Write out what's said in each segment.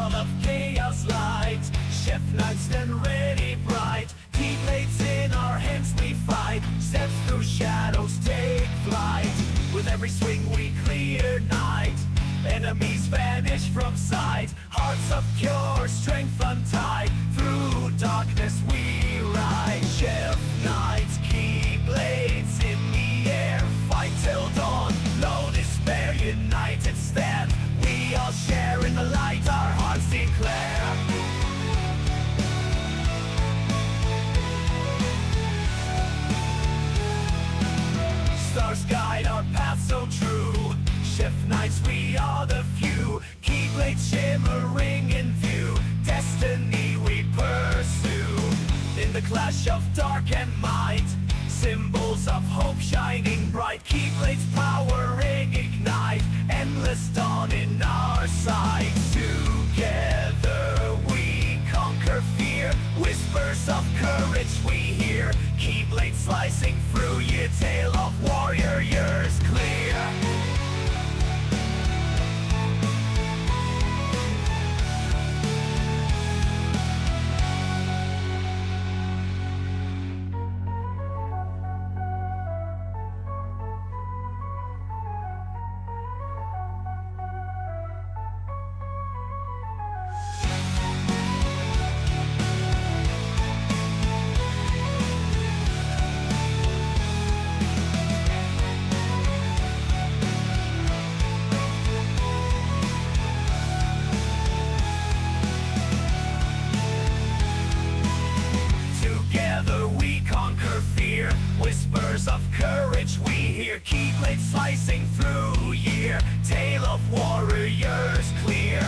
ball of chaos light. Chef knights stand ready bright. Keyblades in our hands we fight. Steps through shadows take flight. With every swing we clear night. Enemies vanish from sight. Hearts of pure strength untied. Through darkness we ride. Chev knights, keyblades in the air. Fight till dawn, no despair. United stand, we all share in the light. Our hearts declare. Stars guide our path so true. Chef knights, we are the few. Keyblades shimmering in view. Destiny we pursue. In the clash of dark and might, symbols of hope shining bright. Keyblades powering ignite. Endless dawn in our sight. Together we conquer fear. Whispers of courage we hear. Keyblades slicing through your tale of warrior, yours clear. Whispers of courage we hear. Keyblades slicing through year. Tale of warriors clear.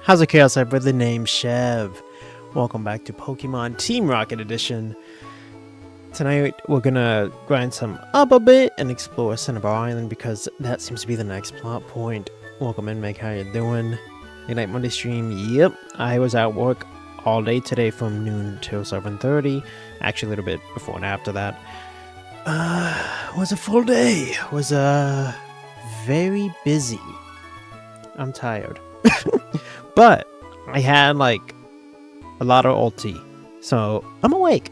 How's it, Chaos? I've read the name Chev. Welcome back to Pokemon Team Rocket Edition. Tonight we're gonna grind some up a bit and explore Cinnabar Island because that seems to be the next plot point. Welcome in, Meg. How you doing? Good night, Monday stream. Yep, I was at work all day today from noon till 7:30. Actually, a little bit before and after that. Was a full day. Was very busy. I'm tired, but I had like a lot of ulti, so I'm awake.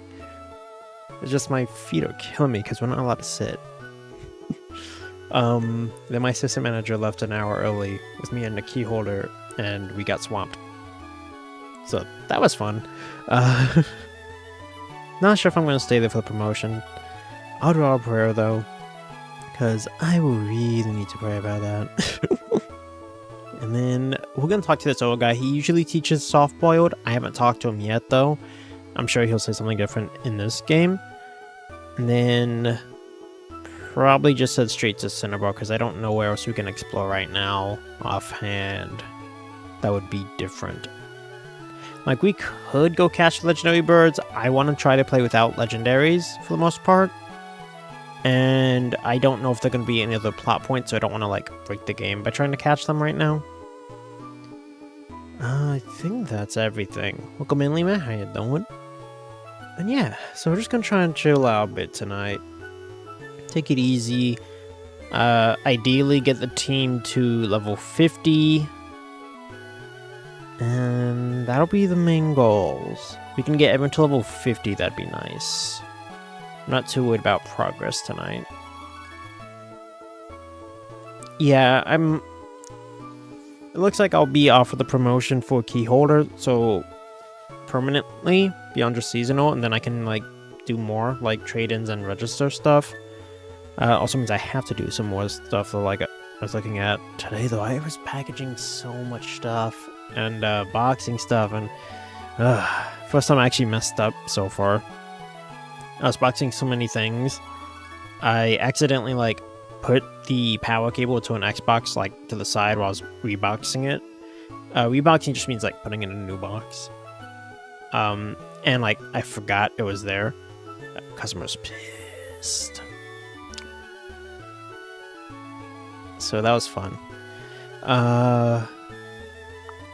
It's just my feet are killing me because we're not allowed to sit. Then my assistant manager left an hour early with me and the key holder, and we got swamped. So that was fun. Not sure if I'm going to stay there for the promotion. I'll draw a prayer though, because I will really need to pray about that. And then we're going to talk to this old guy. He usually teaches soft-boiled. I haven't talked to him yet, though. I'm sure he'll say something different in this game. And then probably just head straight to Cinnabar, because I don't know where else we can explore right now offhand. That would be different. Like, we could go catch legendary birds. I want to try to play without legendaries for the most part. And I don't know if they're going to be any other plot points, so I don't want to, like, break the game by trying to catch them right now. I think that's everything. Welcome in, Lima. How you doing? And yeah, so we're just going to try and chill out a bit tonight. Take it easy. Ideally, get the team to level 50. And that'll be the main goals. If we can get everyone to level 50, that'd be nice. I'm not too worried about progress tonight. Yeah, it looks like I'll be off of the promotion for key holder, so permanently beyond just seasonal, and then I can like do more like trade-ins and register stuff. Also means I have to do some more stuff. Like I was looking at today, though, I was packaging so much stuff and boxing stuff, and first time I actually messed up so far. I was boxing so many things. I accidentally like put the power cable to an Xbox like to the side while I was reboxing it. Reboxing just means like putting in a new box. And like I forgot it was there. Customer's pissed. So that was fun.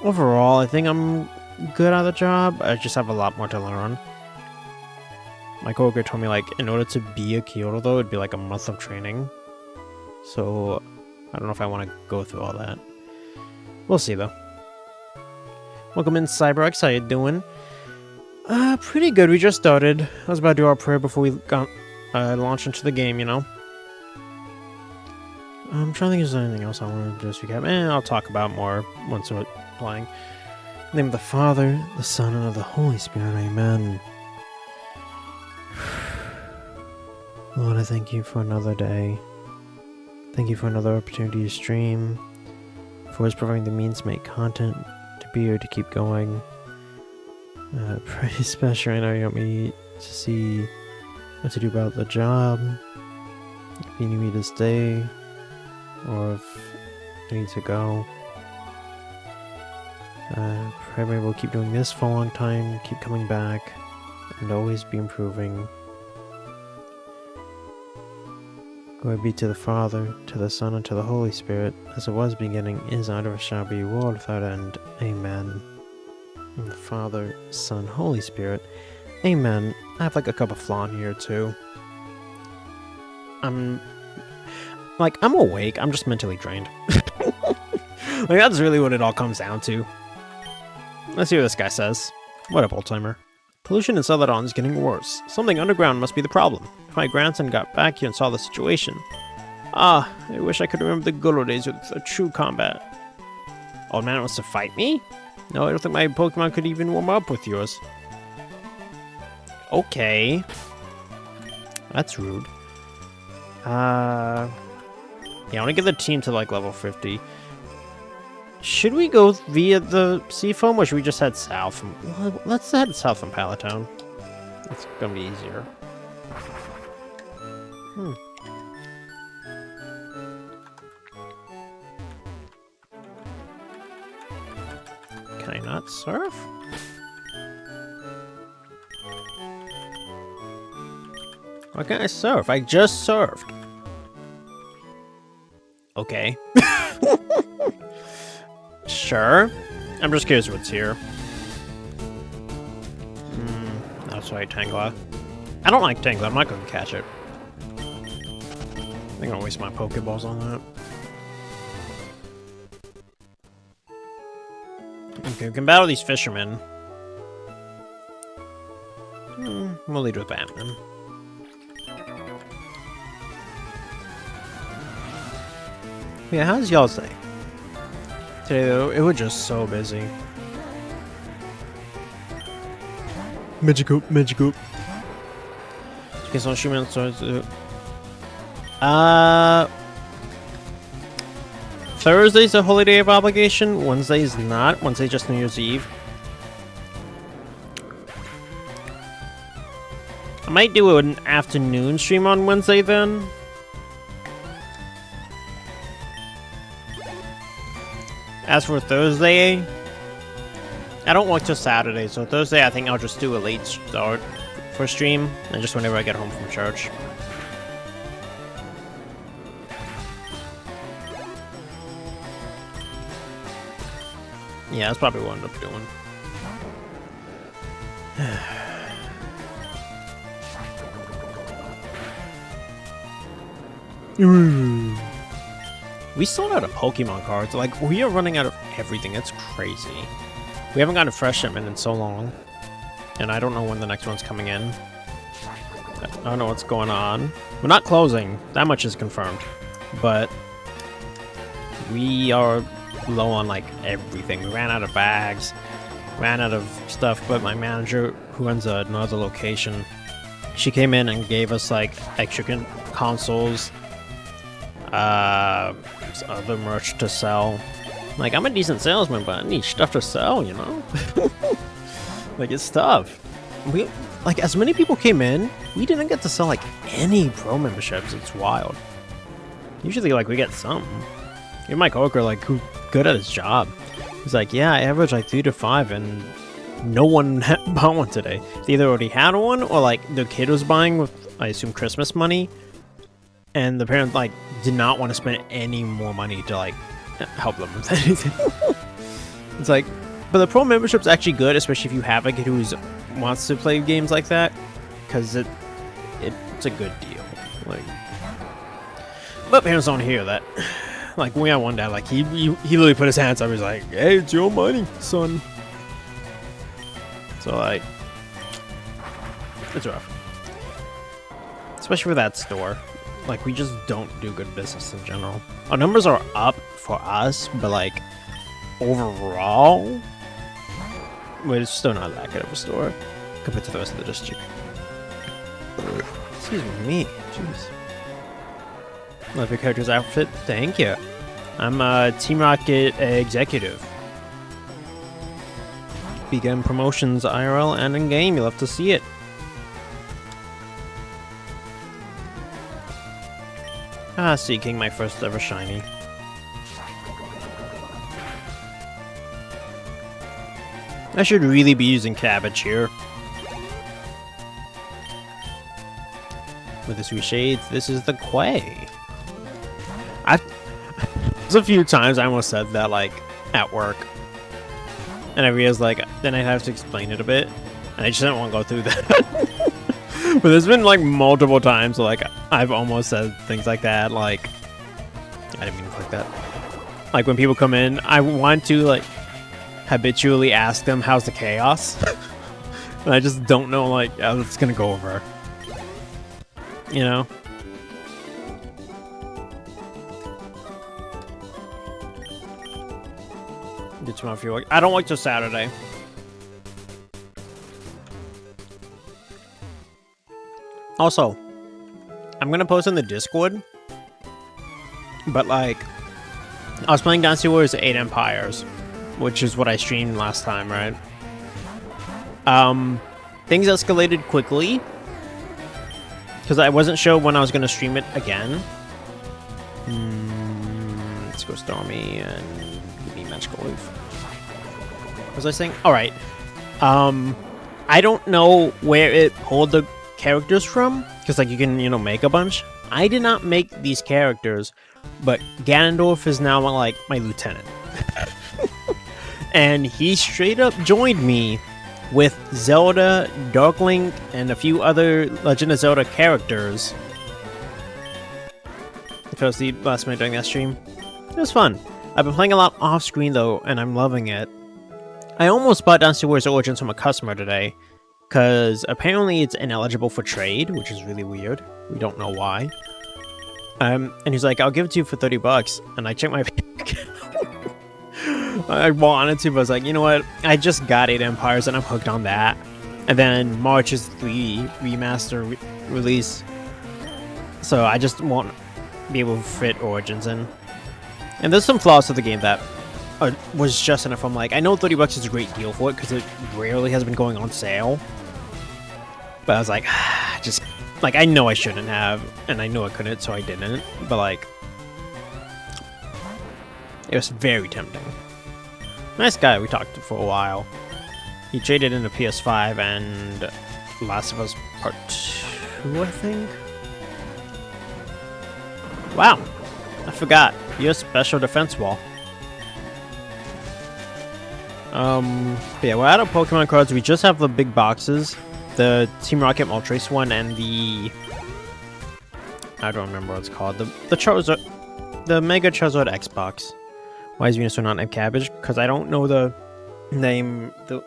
overall, I think I'm good at the job. I just have a lot more to learn. My coworker told me, like, in order to be a keyholder, though, it'd be like a month of training. So, I don't know if I want to go through all that. We'll see, though. Welcome in, Cyberx. How you doing? Pretty good. We just started. I was about to do our prayer before we got launched into the game, you know? I'm trying to think if there's anything else I want to do this week. I'll talk about more once we're playing. In the name of the Father, the Son, and of the Holy Spirit. Amen. Lord, I thank you for another day. Thank you for another opportunity to stream. For us providing the means to make content, to be here, to keep going. Pray especially right now you want me to see what to do about the job. If you need me to stay, or if I need to go. Pray maybe we'll keep doing this for a long time, keep coming back, and always be improving. Glory be to the Father, to the Son, and to the Holy Spirit, as it was beginning, is, and ever shall be, world without end. Amen. And the Father, Son, Holy Spirit. Amen. I have like a cup of flan here too. I'm awake, I'm just mentally drained. Like, that's really what it all comes down to. Let's see what this guy says. What up, old timer? Pollution in Celadon is getting worse. Something underground must be the problem. If my grandson got back here and saw the situation. Ah, I wish I could remember the good old days with a true combat. Old man wants to fight me? No, I don't think my Pokemon could even warm up with yours. Okay. That's rude. Yeah, I want to get the team to like level 50. Should we go via the Seafoam, or should we just head south? Let's head south from Palatown. It's gonna be easier. Can I not surf? Why can't I surf? I just surfed. Okay. Sure. I'm just curious what's here. That's right, Tangela. I don't like Tangela. I'm not going to catch it. I think I'll waste my Pokeballs on that. Okay, we can battle these fishermen. We'll lead with Batman. Yeah, how's y'all day? Today, though, it was just so busy. Magicoop, Magicoop. Okay, so I'll shoot me on swords. Thursday's a holy day of obligation. Wednesday's not. Wednesday's just New Year's Eve. I might do an afternoon stream on Wednesday then. As for Thursday, I don't work till Saturday, so Thursday I think I'll just do a late start for stream, and just whenever I get home from church. Yeah, that's probably what I'll end up doing. We sold out of Pokemon cards. Like, we are running out of everything. It's crazy. We haven't gotten a fresh shipment in so long. And I don't know when the next one's coming in. I don't know what's going on. We're not closing. That much is confirmed. But we are low on, like, everything. We ran out of bags. Ran out of stuff. But my manager, who runs another location, she came in and gave us, like, extra consoles. Other merch to sell. Like, I'm a decent salesman, but I need stuff to sell, you know? Like, it's tough. Like, as many people came in, we didn't get to sell, like, any pro memberships. It's wild. Usually, like, we get some. Even my coworker, like, who's good at his job, he's like, yeah, I average, like, 3 to 5, and no one bought one today. They either already had one, or, like, their kid was buying with, I assume, Christmas money. And the parent, like, did not want to spend any more money to, like, help them with anything. It's like, but the pro membership's actually good, especially if you have a kid who wants to play games like that, because it's a good deal. Like, but parents don't hear that. Like, we had one dad, like, he literally put his hands up. He's like, "Hey, it's your money, son." So, like, it's rough. Especially for that store. Like, we just don't do good business in general. Our numbers are up for us, but, like, overall, but it's still not that good of a store compared to the rest of the district. Excuse me. Jeez. Love your character's outfit. Thank you. I'm a Team Rocket executive. Begin promotions IRL and in game. You'll have to see it. Seeking my first ever shiny. I should really be using cabbage here. With the sweet shades, this is the Quay. There's a few times I almost said that, like, at work. And I realized, like, then I have to explain it a bit. And I just didn't want to go through that. But there's been, like, multiple times, like, I've almost said things like that, like... I didn't mean to click that. Like, when people come in, I want to, like, habitually ask them, how's the chaos? And I just don't know, like, how it's gonna go over. You know? Get tomorrow if you like. I don't like till Saturday. Also, I'm gonna post in the Discord. But, like, I was playing Dynasty Warriors 8 Empires, which is what I streamed last time, right? Things escalated quickly because I wasn't sure when I was gonna stream it again. Let's go Stormy and give me Magical Leaf. What was I saying? All right. I don't know where it pulled the characters from because, like, you can, you know, make a bunch. I did not make these characters, but Ganondorf is now, like, my lieutenant. And he straight up joined me with Zelda, Dark Link, and a few other Legend of Zelda characters. I fell asleep last night during that stream. It was fun. I've been playing a lot off screen though, and I'm loving it. I almost bought Dynasty Warriors Origins from a customer today, because apparently it's ineligible for trade, which is really weird. We don't know why. And he's like, I'll give it to you for $30. And I checked my I wanted to, but I was like, you know what? I just got 8 Empires and I'm hooked on that. And then March is the remaster release. So I just won't be able to fit Origins in. And there's some flaws to the game that was just enough. I'm like, I know $30 is a great deal for it because it rarely has been going on sale. But I was like, just, like, I know I shouldn't have, and I know I couldn't, so I didn't. But, like, it was very tempting. Nice guy, we talked to for a while. He traded in a PS5 and Last of Us Part 2, I think? Wow, I forgot. You're a special defense wall. Yeah, we're out of Pokemon cards. We just have the big boxes. The Team Rocket Moltres one and the... I don't remember what it's called. The Charizard... The Mega Charizard X box. Why is Venusaur not named Cabbage? Because I don't know the name... The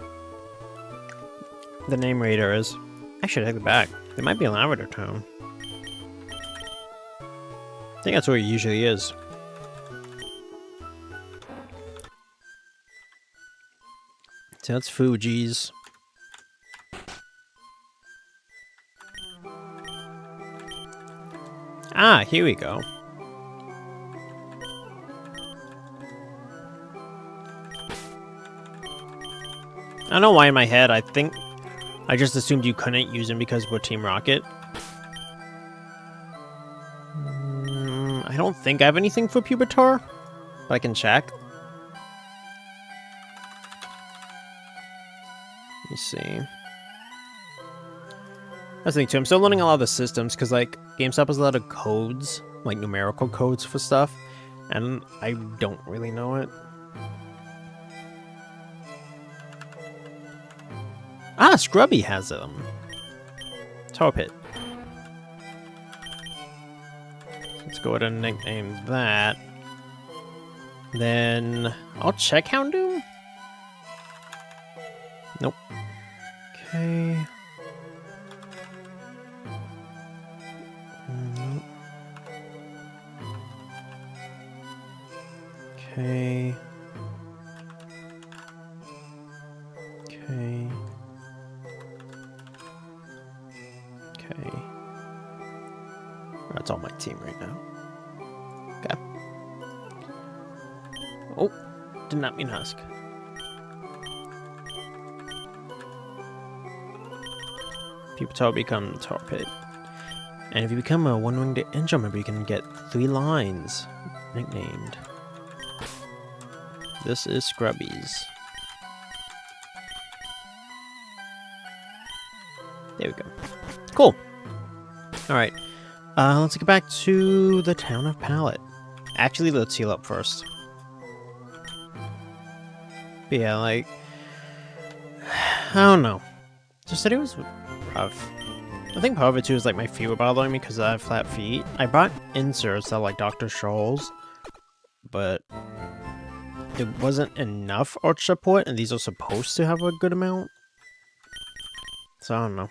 name Raider is. Actually, take it back. It might be a Lavender Town. I think that's where it usually is. So that's Fuji's. Ah, here we go. I don't know why in my head I think I just assumed you couldn't use him because we're Team Rocket. I don't think I have anything for Pupitar, but I can check. Let me see. That's the thing too. I'm still learning a lot of the systems because, like, GameStop has a lot of codes, like numerical codes for stuff, and I don't really know it. Ah, Scrubby has them. Tar Pit. Let's go ahead and nickname that. Then I'll check Houndoom. Nope. Okay. Nope. Okay. Okay. Okay. That's all my team right now. Okay. Oh, did not mean Husk. People become the Tar Pit. And if you become a one-winged angel member, you can get 3 lines nicknamed. This is Scrubbies. There we go. Cool. Alright. Let's get back to the town of Pallet. Actually, let's heal up first. But yeah, like... I don't know. Just today was rough. I think part of it too is like my feet were bothering me because I have flat feet. I bought inserts that like Dr. Scholl's, but it wasn't enough arch support, and these are supposed to have a good amount. So I don't know.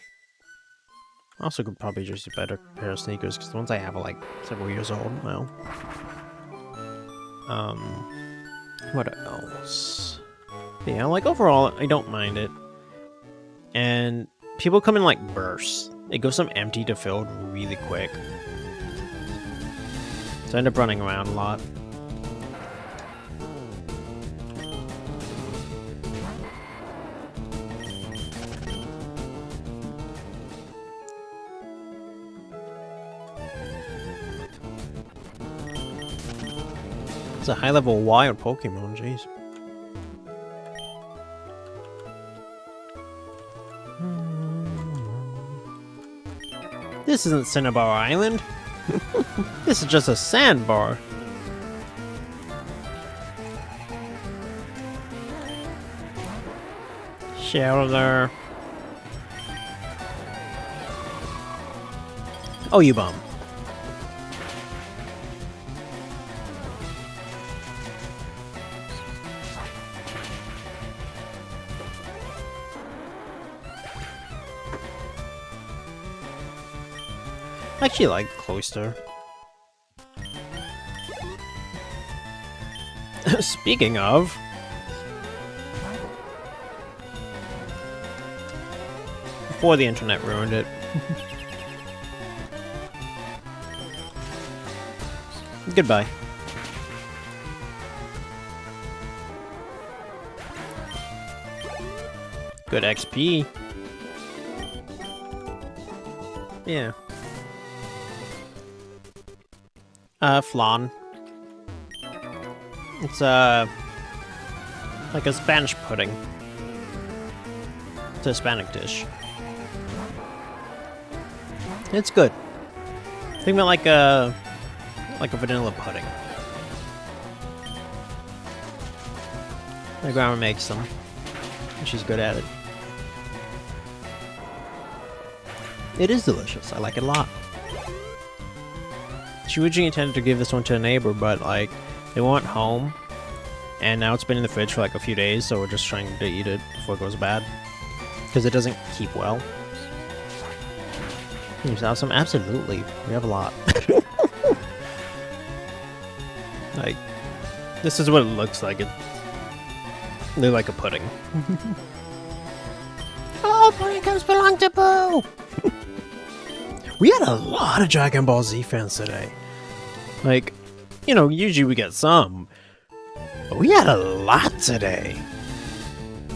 I also could probably just do better pair of sneakers because the ones I have are like several years old now. What else? But yeah, like overall, I don't mind it. And people come in like bursts. It goes from empty to filled really quick. So I end up running around a lot. It's a high-level wild Pokemon, jeez. This isn't Cinnabar Island. This is just a sandbar. Shelter. Oh, you bum. I actually like Cloister. Speaking of... Before the internet ruined it. Goodbye. Good XP. Yeah. Flan. It's like a Spanish pudding. It's a Hispanic dish. It's good. Think about like a vanilla pudding. My grandma makes them, and she's good at it. It is delicious. I like it a lot. She originally intended to give this one to a neighbor, but like they weren't home, and now it's been in the fridge for like a few days, so we're just trying to eat it before it goes bad because it doesn't keep well. Can you have some? Absolutely, we have a lot. Like, this is what it looks like. It looks like a pudding. Oh, pudding belong to Boo. We had a lot of Dragon Ball Z fans today. Like, you know, usually we get some, but we had a lot today.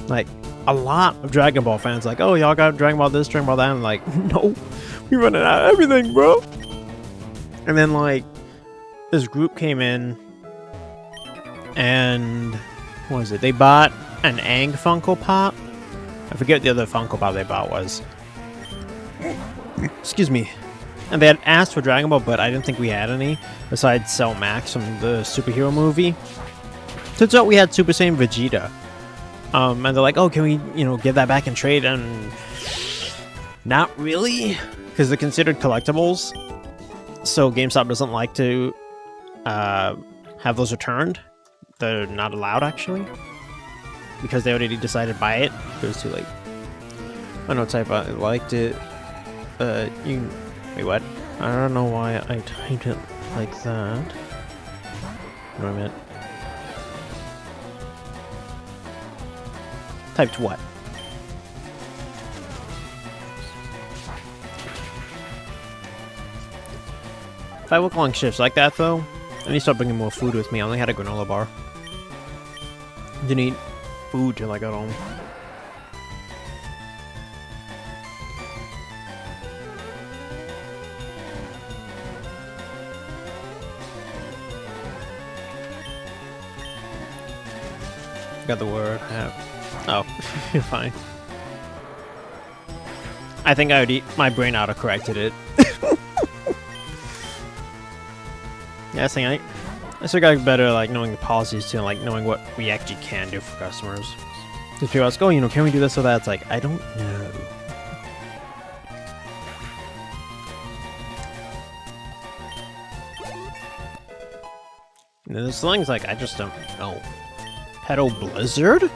Like, a lot of Dragon Ball fans like, oh, y'all got Dragon Ball this, Dragon Ball that. I'm like, no, we running out of everything, bro. And then, like, this group came in, and, what was it? They bought an Aang Funko Pop. I forget what the other Funko Pop they bought was. Excuse me. And they had asked for Dragon Ball, but I didn't think we had any, besides Cell Max from the superhero movie. Turns out we had Super Saiyan Vegeta. And they're like, oh, can we, get that back in trade? And not really, because they're considered collectibles. So GameStop doesn't like to have those returned. They're not allowed, actually, because they already decided to buy it. It was too late. I know type I liked it. Wait, what? I don't know why I typed it like that. What I meant. Typed what? If I work long shifts like that, though, I need to start bringing more food with me. I only had a granola bar. Didn't eat food till I got home. Got the word. Oh, you're fine. I think I already... My brain auto-corrected it. Yeah, I still got better, like, knowing the policies too, and, like, knowing what we actually can do for customers. Because people ask, oh, can we do this or that? It's like, I don't know. And there's things like, I just don't know. Petal Blizzard?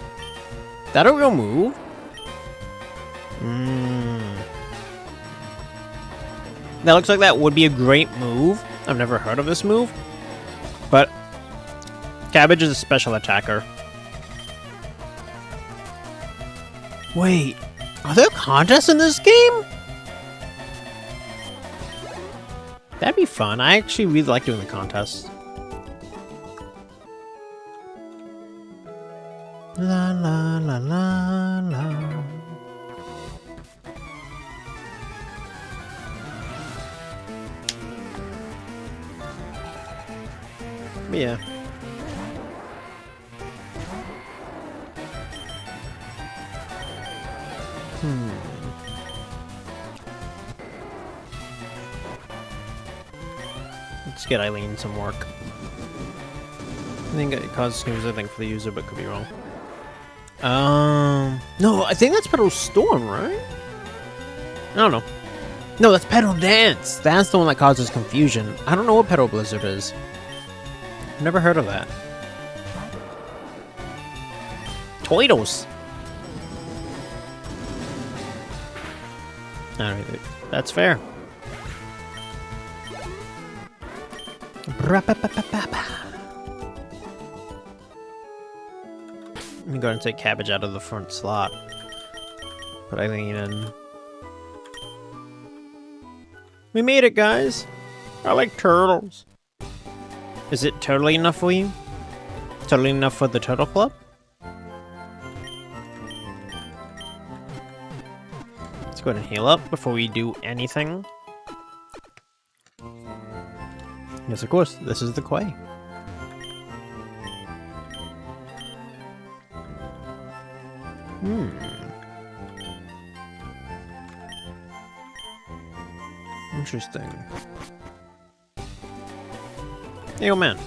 That a real move? That looks like that would be a great move. I've never heard of this move. But Cabbage is a special attacker. Wait, are there contests in this game? That'd be fun. I actually really like doing the contests. La la la la la. Yeah. Let's get Eileen some work. I think it causes confusing thing for the user, but could be wrong. No, I think that's Petal Storm, right? I don't know. No, that's Petal Dance. That's the one that causes confusion. I don't know what Petal Blizzard is. I've never heard of that. Toidos. Alright, that's fair. Let me go ahead and take Cabbage out of the front slot. Put Eileen in. We made it, guys! I like turtles. Is it totally enough for you? Totally enough for the Turtle Club? Let's go ahead and heal up before we do anything. Yes, of course, this is the Quay. Interesting. Hey, old man.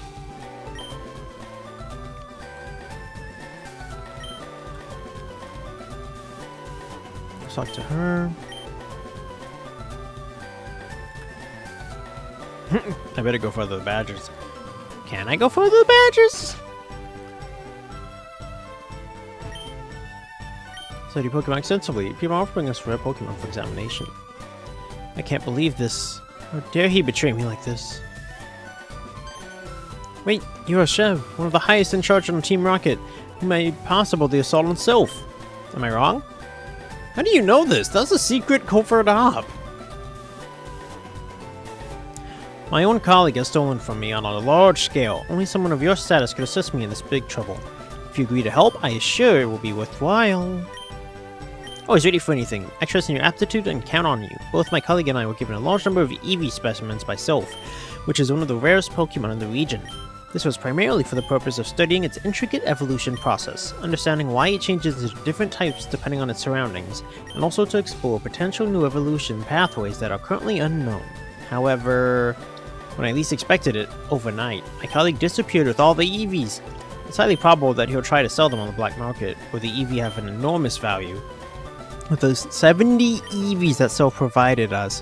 Let's talk to her. I better go for the badgers. Can I go for the badgers? Study Pokemon extensively. People often bring us rare Pokemon for examination. I can't believe this. How dare he betray me like this? Wait, you are Chev, one of the highest in charge on Team Rocket, who made possible the assault on Sylph. Am I wrong? How do you know this? That's a secret covered up. My own colleague has stolen from me on a large scale. Only someone of your status could assist me in this big trouble. If you agree to help, I assure it will be worthwhile. Always ready for anything. I trust in your aptitude and count on you. Both my colleague and I were given a large number of Eevee specimens by Sylph, which is one of the rarest Pokemon in the region. This was primarily for the purpose of studying its intricate evolution process, understanding why it changes into different types depending on its surroundings, and also to explore potential new evolution pathways that are currently unknown. However, when I least expected it, overnight, my colleague disappeared with all the Eevees. It's highly probable that he'll try to sell them on the black market, where the EV have an enormous value. With those 70 EVs that Self provided us,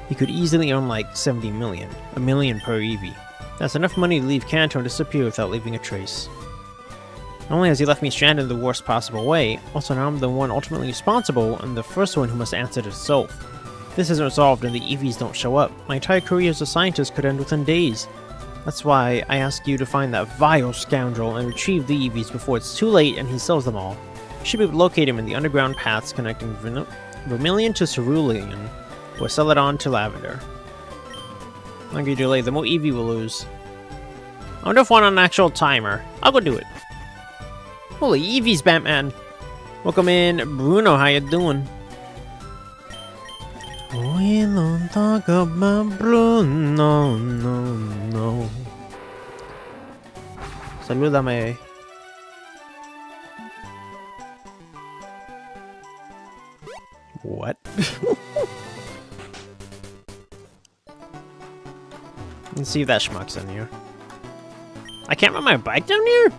he could easily earn like 70 million, a million per EV. That's enough money to leave Kanto and disappear without leaving a trace. Not only has he left me stranded in the worst possible way, also now I'm the one ultimately responsible and the first one who must answer to Self. If this isn't resolved and the EVs don't show up, my entire career as a scientist could end within days. That's why I ask you to find that vile scoundrel and retrieve the EVs before it's too late and he sells them all. You should be able to locate him in the underground paths connecting Vermilion to Cerulean, or sell it on to Lavender. The longer you delay, the more EV we'll lose. I wonder if one on an actual timer. I'll go do it. Holy EVs, Batman! Welcome in, Bruno. How you doing? We don't talk about Bruno, no. Salúdame. What? Let's see if that schmuck's in here. I can't ride my bike down here?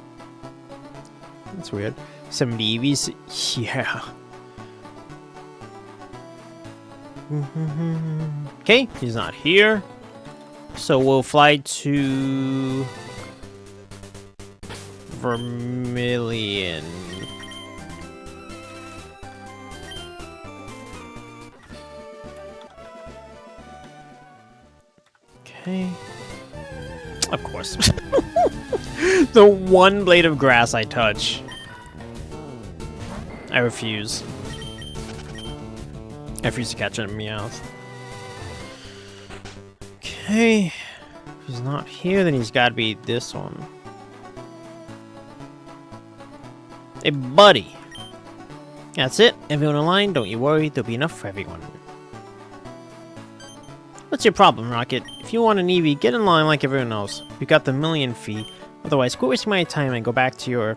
That's weird. 70 EVs? Yeah. Okay, he's not here. So we'll fly to Vermilion. Okay. Of course. The one blade of grass I touch. I refuse. I refuse to catch a Meowth. Okay. If he's not here, then he's gotta be this one. Hey, buddy. That's it. Everyone in line, don't you worry. There'll be enough for everyone. What's your problem, Rocket? If you want an Eevee, get in line like everyone else. You got the million fee. Otherwise, quit wasting my time and go back to your...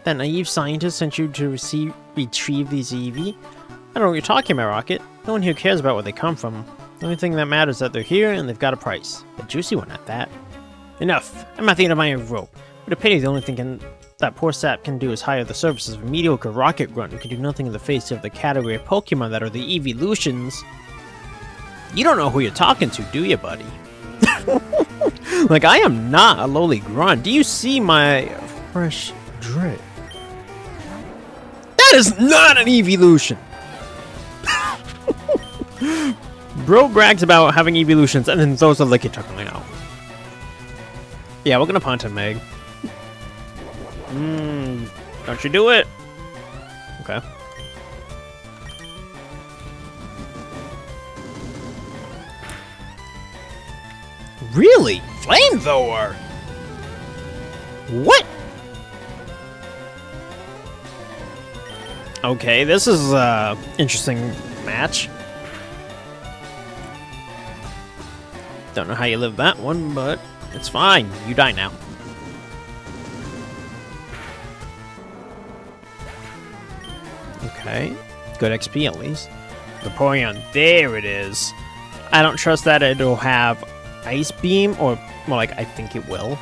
That naive scientist sent you to retrieve these Eevee? I don't know what you're talking about, Rocket. No one here cares about where they come from. The only thing that matters is that they're here and they've got a price. A juicy one at that. Enough! I'm at the end of my rope. What a pity the only thing that poor sap can do is hire the services of a mediocre rocket grunt who can do nothing in the face of the category of Pokemon that are the Eeveelutions. You don't know who you're talking to, do you, buddy? Like, I am not a lowly grunt. Do you see my fresh drip? That is not an Eeveelution! Bro brags about having Eeveelutions and then throws a Lickitung out. Yeah, we're gonna punt him, Meg. Don't you do it? Okay. Really? Flamethrower? What? Okay, this is a interesting match. Don't know how you lived that one, but it's fine. You die now. Okay, good XP at least. Vaporeon, there it is. I don't trust that it'll have Ice Beam, or more like I think it will.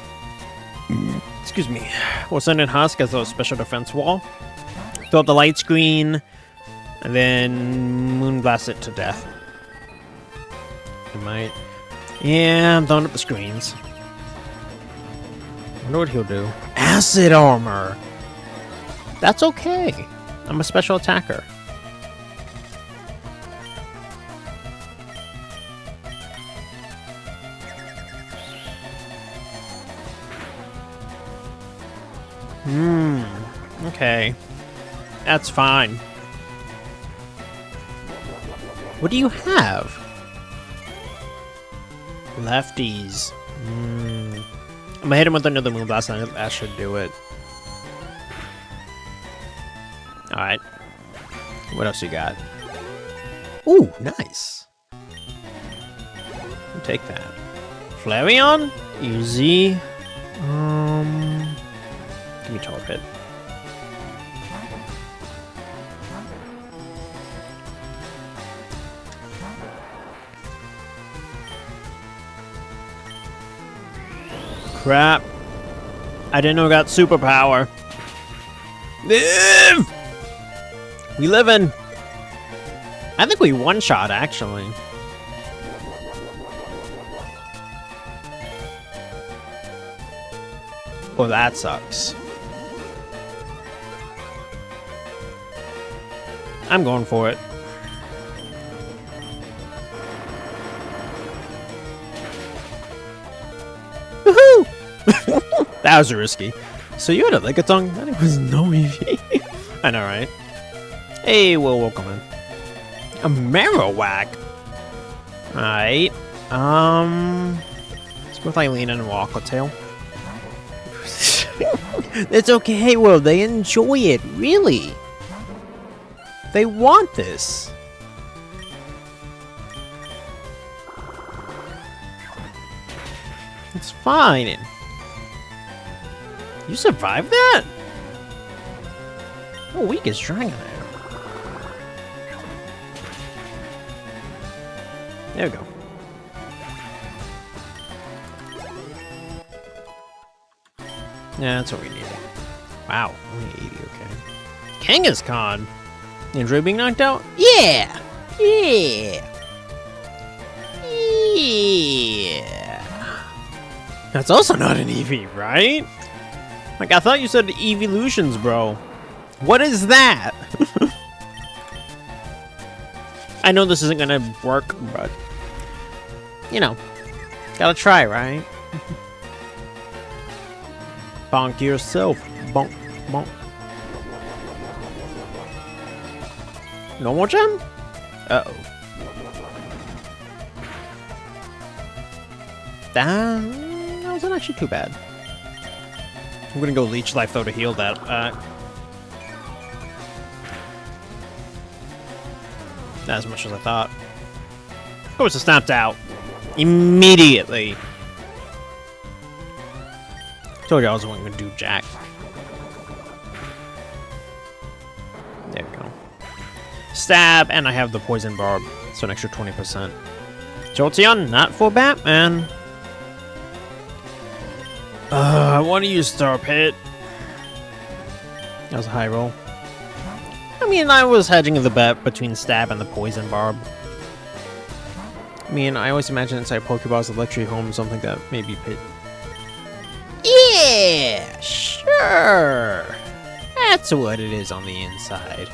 Excuse me. We'll send in Husk as a special defense wall. Throw up the light screen, and then Moonblast it to death. I might. Yeah, I'm throwing up the screens. I wonder what he'll do. Acid Armor! That's okay. I'm a special attacker. Okay. That's fine. What do you have? Lefties. I'm gonna hit him with another Moonblast and that should do it. Alright. What else you got? Ooh, nice. I'll take that. Flareon? Easy. Give me Torpid. Crap. I didn't know I got superpower. Live! We living. I think we one-shot, actually. Well, that sucks. I'm going for it. Woohoo! That was risky. So you had a Ligatung? That was no EV. I know, right? Hey, well, welcome in. A Marowak. Alright. Let's go with Eileen and Walk Tail. It's okay, Will. They enjoy it, really. They want this. It's fine. You survived that? How weak is Dragonite? There we go. Yeah, that's what we need. Wow, only 80, okay. Kangaskhan! You enjoy being knocked out? Yeah! Yeah! Yeah! That's also not an EV, right? Like, I thought you said evolutions, bro. What is that? I know this isn't gonna work, but... You know. Gotta try, right? Bonk yourself. Bonk, bonk. No more gem? Uh-oh. That wasn't actually too bad. I'm gonna go Leech Life, though, to heal that. Not as much as I thought. Of course, it snapped out. Immediately. Told you I wasn't gonna do jack. There we go. Stab, and I have the Poison Barb, so an extra 20%. Jolteon, not for Batman. I want to use Star Pit. That was a high roll. I mean, I was hedging the bet between Stab and the Poison Barb. I mean, I always imagine inside Pokeballs, Electric Home, something that maybe Pit. Yeah, sure. That's what it is on the inside.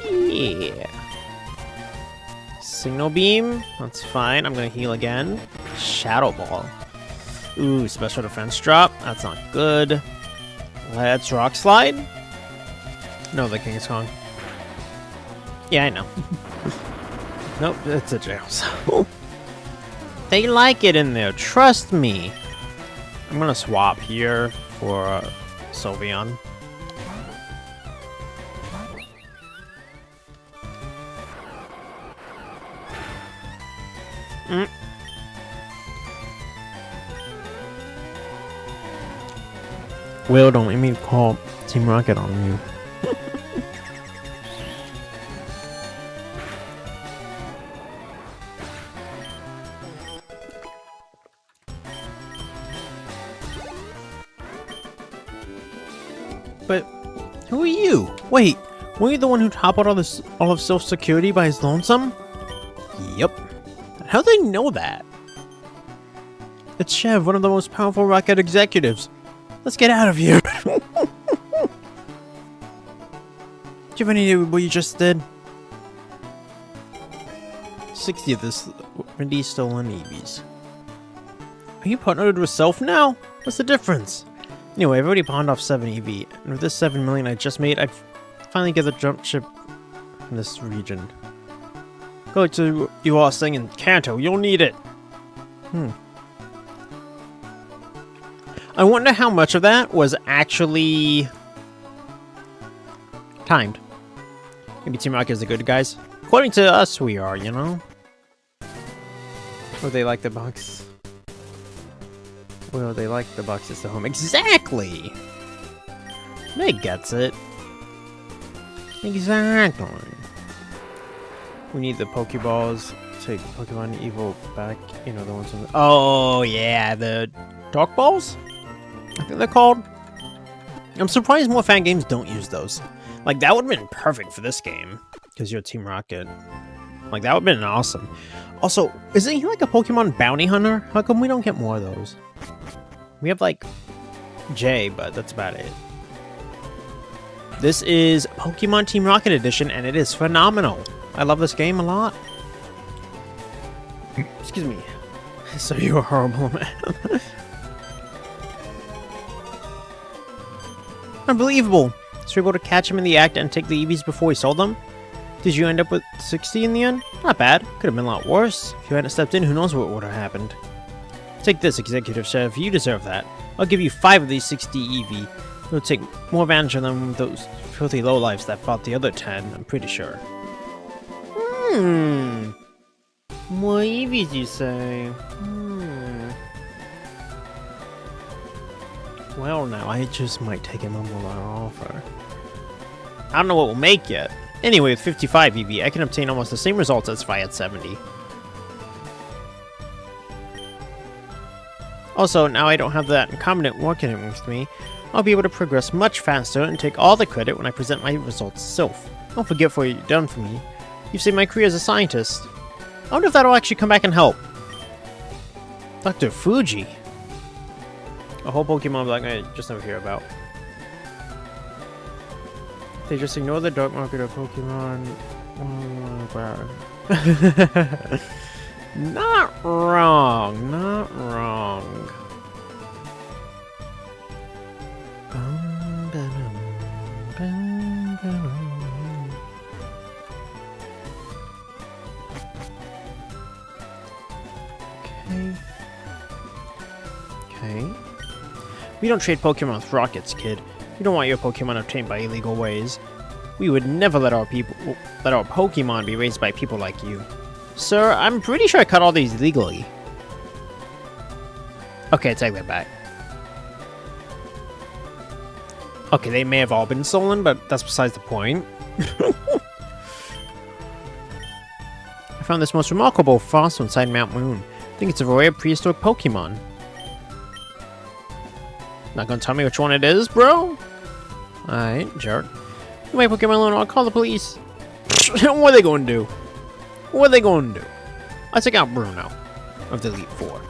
Yeah. Signal Beam, that's fine. I'm gonna heal again. Shadow Ball. Ooh, special defense drop. That's not good. Let's Rock Slide. No, the Kangaskhan. Yeah, I know. Nope, it's a jail. So. They like it in there. Trust me. I'm gonna swap here for Sylveon. Will, don't make me call Team Rocket on you. But who are you? Wait, were you the one who toppled all of Social Security by his lonesome? Yep. How'd they know that? It's Chev, one of the most powerful Rocket executives. Let's get out of here. Do you have any idea what you just did? 60 of this Wendy's stolen EVs. Are you partnered with Self now? What's the difference? Anyway, I've already pawned off 7 EV, and with this 7 million I just made, I've finally get the jump ship in this region. Go to you all staying in Kanto, you'll need it. I wonder how much of that was actually timed. Maybe Team Rocket is the good guys. According to us, we are, you know? Or they like the box. Well, they like the boxes to home. Exactly! Meg gets it. Exactly. We need the Pokeballs. Take Pokemon Evo back. You know, the ones on the... Oh, yeah, the Dark balls? I think they're called. I'm surprised more fan games don't use those. Like, that would have been perfect for this game. Because you're Team Rocket. Like, that would have been awesome. Also, isn't he like a Pokemon bounty hunter? How come we don't get more of those? We have, like, Jay, but that's about it. This is Pokemon Team Rocket Edition, and it is phenomenal. I love this game a lot. Excuse me. So you're a horrible man. Unbelievable. So you're able to catch him in the act and take the EVs before he sold them? Did you end up with 60 in the end? Not bad. Could have been a lot worse. If you hadn't stepped in, who knows what would have happened. Take this, Executive Chev. You deserve that. I'll give you 5 of these 60 EV. You'll take more advantage of them than those filthy lowlifes that fought the other 10, I'm pretty sure. More EVs, you say? Well, now, I just might take him on what I offer. I don't know what we'll make yet. Anyway, with 55 EV, I can obtain almost the same results as if I had 70. Also, now I don't have that incompetent working with me, I'll be able to progress much faster and take all the credit when I present my results self. Don't forget what you've done for me. You've saved my career as a scientist. I wonder if that'll actually come back and help. Dr. Fuji. A whole Pokemon like I just never hear about. They just ignore the dark market of Pokemon. Not wrong, not wrong. Okay. We don't trade Pokemon with rockets, kid. We don't want your Pokemon obtained by illegal ways. We would never let our Pokemon be raised by people like you. Sir, I'm pretty sure I caught all these legally. Okay, take that back. Okay, they may have all been stolen, but that's besides the point. I found this most remarkable fossil inside Mount Moon. I think it's a rare prehistoric Pokemon. Not gonna tell me which one it is, bro? Alright, jerk. You might Pokemon alone, I'll call the police. What are they gonna do? What are they gonna do? Let's take out Bruno of the Elite Four.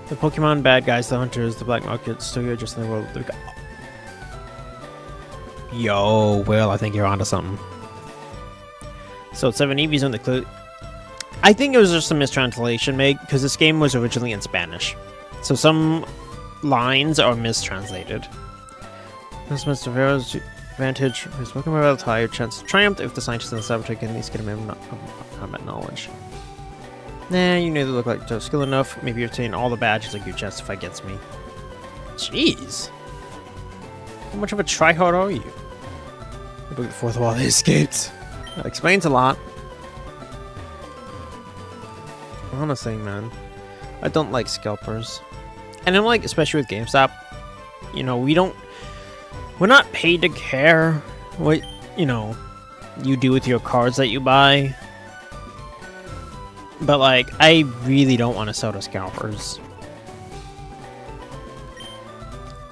The Pokemon bad guys, the hunters, the black markets, still here just in the world. Yo, Will, I think you're onto something. So 7 EVs on the clue. I think it was just a mistranslation, Meg, because this game was originally in Spanish. So some lines are mistranslated. This Mr. Vero's advantage is Pokemon about a higher chance to triumph if the scientists in the laboratory can at least get a minimum combat knowledge. Nah, you neither look like you're skilled enough. Maybe you obtain all the badges like you justify against me. Jeez. How much of a tryhard are you? I broke the fourth wall, they escaped. That explains a lot. Honestly, man. I don't like scalpers. And I'm like, especially with GameStop, you know, we're not paid to care what, you know, you do with your cards that you buy. But like, I really don't want to sell to scalpers.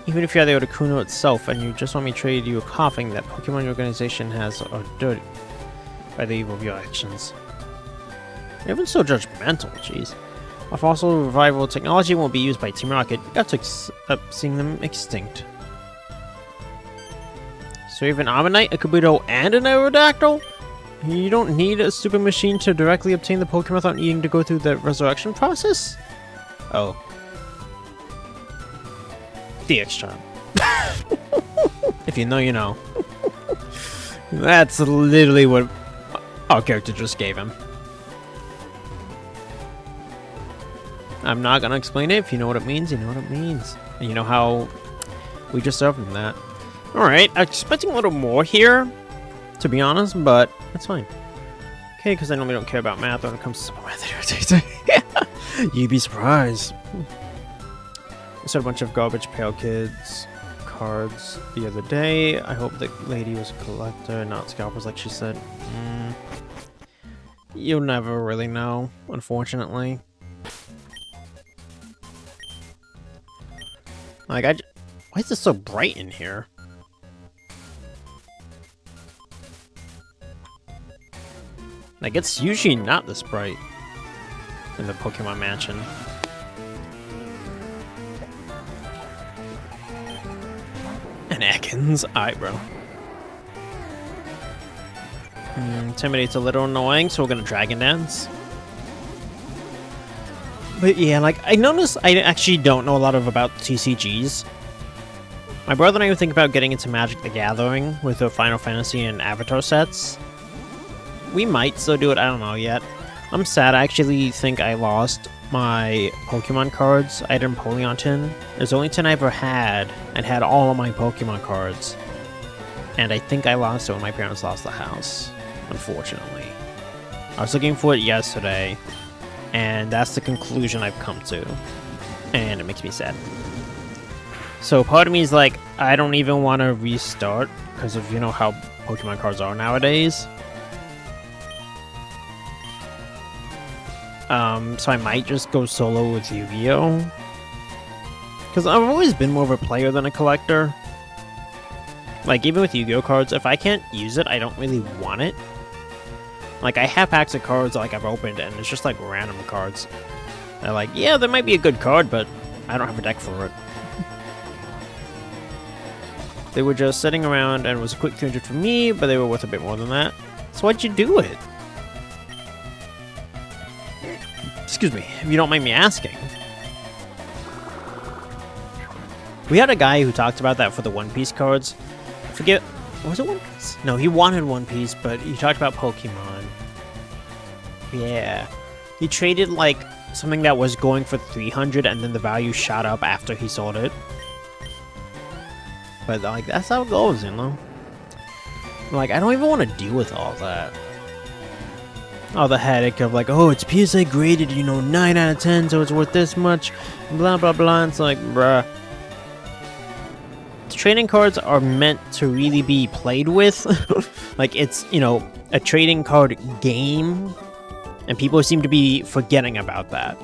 Even if you're the Otakuno itself and you just want me to trade you a coughing that Pokemon organization has are dirty by the evil of your actions. Everyone's so judgmental, jeez. Our fossil revival technology won't be used by Team Rocket. You have to accept seeing them extinct. So you have an Ammonite, a Kabuto, and an Aerodactyl? You don't need a stupid machine to directly obtain the Pokemon without needing to go through the resurrection process? Oh. DX charm. If you know, you know. That's literally what our character just gave him. I'm not gonna explain it. If you know what it means, you know what it means. And you know how we just served him that. Alright, I'm expecting a little more here, to be honest, but that's fine. Okay, because I normally don't care about math when it comes to simple math. You'd be surprised. I saw a bunch of garbage pail kids cards the other day. I hope the lady was a collector, not scalpers like she said. You'll never really know, unfortunately. Like, why is it so bright in here? Like, it's usually not this bright in the Pokemon Mansion. And Ekans, alright, bro. Intimidate's a little annoying, so we're gonna Dragon Dance. But yeah, like, I noticed I actually don't know a lot about TCGs. My brother and I were thinking about getting into Magic the Gathering with the Final Fantasy and Avatar sets. We might still do it, I don't know yet. I'm sad, I actually think I lost my Pokemon cards. I had an Empoleon tin. There's only 10 I ever had, and had all of my Pokemon cards. And I think I lost it when my parents lost the house, unfortunately. I was looking for it yesterday, and that's the conclusion I've come to. And it makes me sad. So part of me is like, I don't even want to restart, because of, you know, how Pokemon cards are nowadays. So I might just go solo with Yu-Gi-Oh! Because I've always been more of a player than a collector. Like, even with Yu-Gi-Oh! Cards, if I can't use it, I don't really want it. Like, I have packs of cards, like, I've opened, and it's just, like, random cards. They're like, yeah, that might be a good card, but I don't have a deck for it. They were just sitting around, and it was a quick 300 for me, but they were worth a bit more than that. So why'd you do it? Excuse me, if you don't mind me asking. We had a guy who talked about that for the One Piece cards. I forget, was it One Piece? No, he wanted One Piece, but he talked about Pokemon. Yeah. He traded, like, something that was going for 300, and then the value shot up after he sold it. But, like, that's how it goes, you know? Like, I don't even want to deal with all that. Oh, the headache of like, oh, it's PSA graded, you know, 9 out of 10, so it's worth this much, blah, blah, blah. It's like, bruh. Trading cards are meant to really be played with. Like, it's, you know, a trading card game, and people seem to be forgetting about that.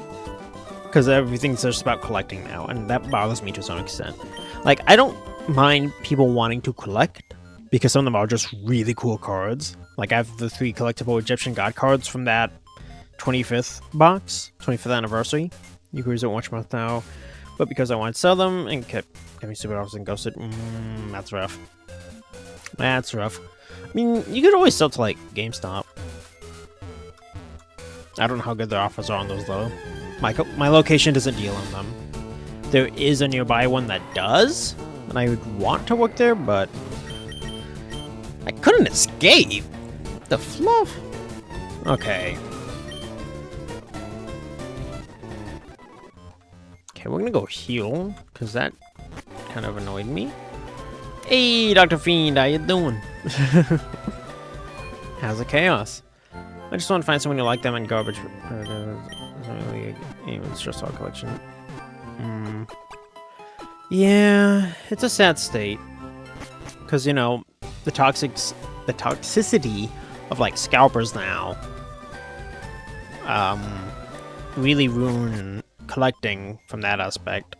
Because everything's just about collecting now, and that bothers me to some extent. Like, I don't mind people wanting to collect, because some of them are just really cool cards. Like, I have the 3 collectible Egyptian god cards from that 25th box, 25th anniversary. You can use it once a month now. But because I wanted to sell them and kept getting stupid offers and ghosted, that's rough. That's rough. I mean, you could always sell to, like, GameStop. I don't know how good their offers are on those, though. My location doesn't deal on them. There is a nearby one that does, and I would want to work there, but I couldn't escape. The fluff. Okay. Okay, we're gonna go heal, because that kind of annoyed me. Hey, Dr. Fiend, how you doing? How's the chaos? I just want to find someone who like them and garbage. It's just our collection. Yeah, it's a sad state. Because, you know, the toxicity of, like, scalpers now really ruin collecting from that aspect.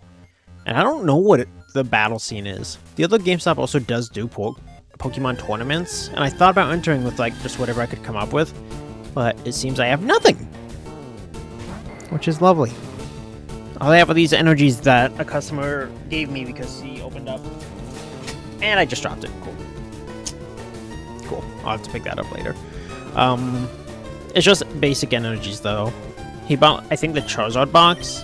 And I don't know what the battle scene is. The other GameStop also does do Pokemon tournaments, and I thought about entering with, like, just whatever I could come up with, but it seems I have nothing, which is lovely. All I have are these energies that a customer gave me because he opened up, and I just dropped it. Cool. I'll have to pick that up later. It's just basic energies, though. He bought, I think, the Charizard box,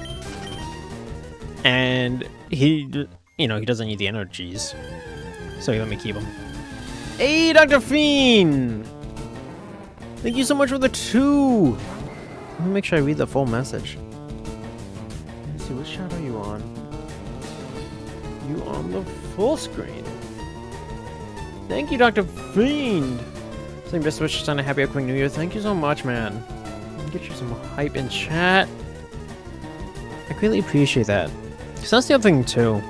and he, you know, he doesn't need the energies, so he let me keep them. Hey, Dr. Fiend! Thank you so much for the 2! Let me make sure I read the full message. Let's see, what shot are you on? You on the full screen. Thank you, Dr. Fiend! Saying best wishes on a happy upcoming new year. Thank you so much, man. Get you some hype in chat. I greatly appreciate that. So that's the other thing too.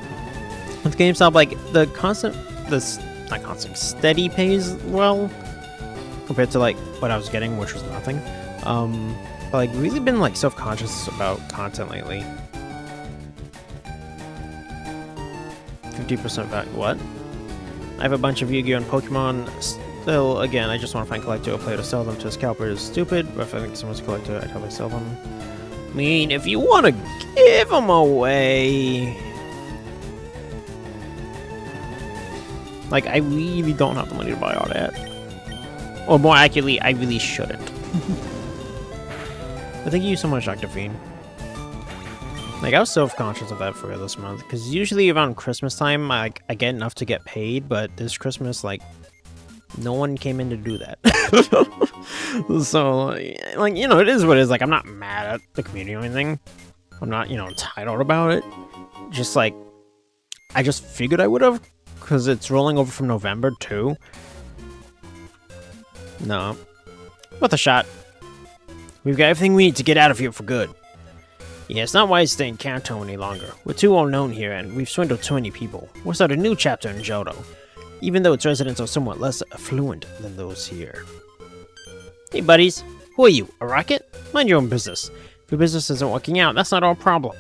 With GameStop, like steady pays well compared to like what I was getting, which was nothing. But like really been like self-conscious about content lately. 50% back. What? I have a bunch of Yu-Gi-Oh! And Pokemon still. Again, I just want to find collector or player to sell them to. Scalper is stupid, but if I think someone's a collector, I'd probably sell them. I mean, if you want to give them away... Like, I really don't have the money to buy all that. Or more accurately, I really shouldn't. But thank you so much, Dr. Fiend. Like, I was self-conscious of that for this month, because usually around Christmas time, I get enough to get paid, but this Christmas, like, no one came in to do that. So, like, you know, it is what it is. Like, I'm not mad at the community or anything. I'm not, you know, entitled about it. Just, like, I just figured I would have, because it's rolling over from November, too. No. Worth a shot. We've got everything we need to get out of here for good. Yeah, it's not wise to stay in Kanto any longer. We're too well known here, and we've swindled too many people. We'll start a new chapter in Johto, even though its residents are somewhat less affluent than those here. Hey buddies, who are you, a rocket? Mind your own business. If your business isn't working out, that's not our problem.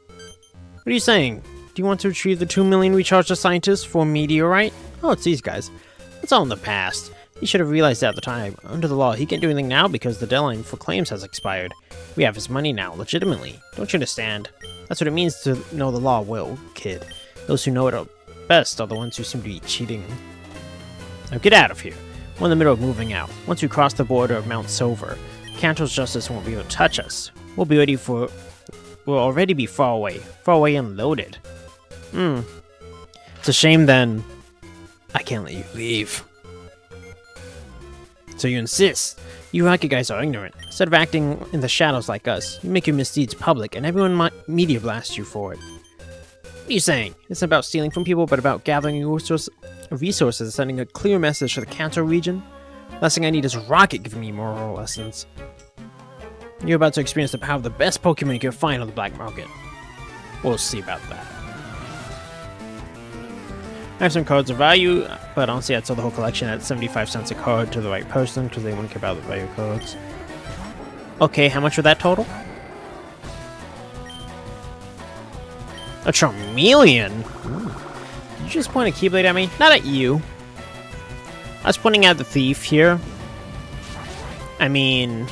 What are you saying? Do you want to retrieve the 2 million we charged the scientists for a meteorite? Oh, it's these guys. It's all in the past. He should have realized that at the time. Under the law, he can't do anything now because the deadline for claims has expired. We have his money now, legitimately. Don't you understand? That's what it means to know the law well, kid. Those who know it best are the ones who seem to be cheating. Now get out of here. We're in the middle of moving out. Once we cross the border of Mount Silver, Kanto's justice won't be able to touch us. We'll already be far away and loaded. It's a shame then. I can't let you leave. So you insist. You rocket guys are ignorant. Instead of acting in the shadows like us, you make your misdeeds public and everyone might media blast you for it. What are you saying? It's not about stealing from people, but about gathering resources and sending a clear message to the Kanto region? Last thing I need is a rocket giving me moral lessons. You're about to experience the power of the best Pokemon you can find on the black market. We'll see about that. I have some cards of value, but honestly I'd sell the whole collection at 75 cents a card to the right person, because they wouldn't care about the value of cards. Okay, how much would that total? A Charmeleon? Ooh. Did you just point a Keyblade at me? Not at you. I was pointing at the thief here. I mean...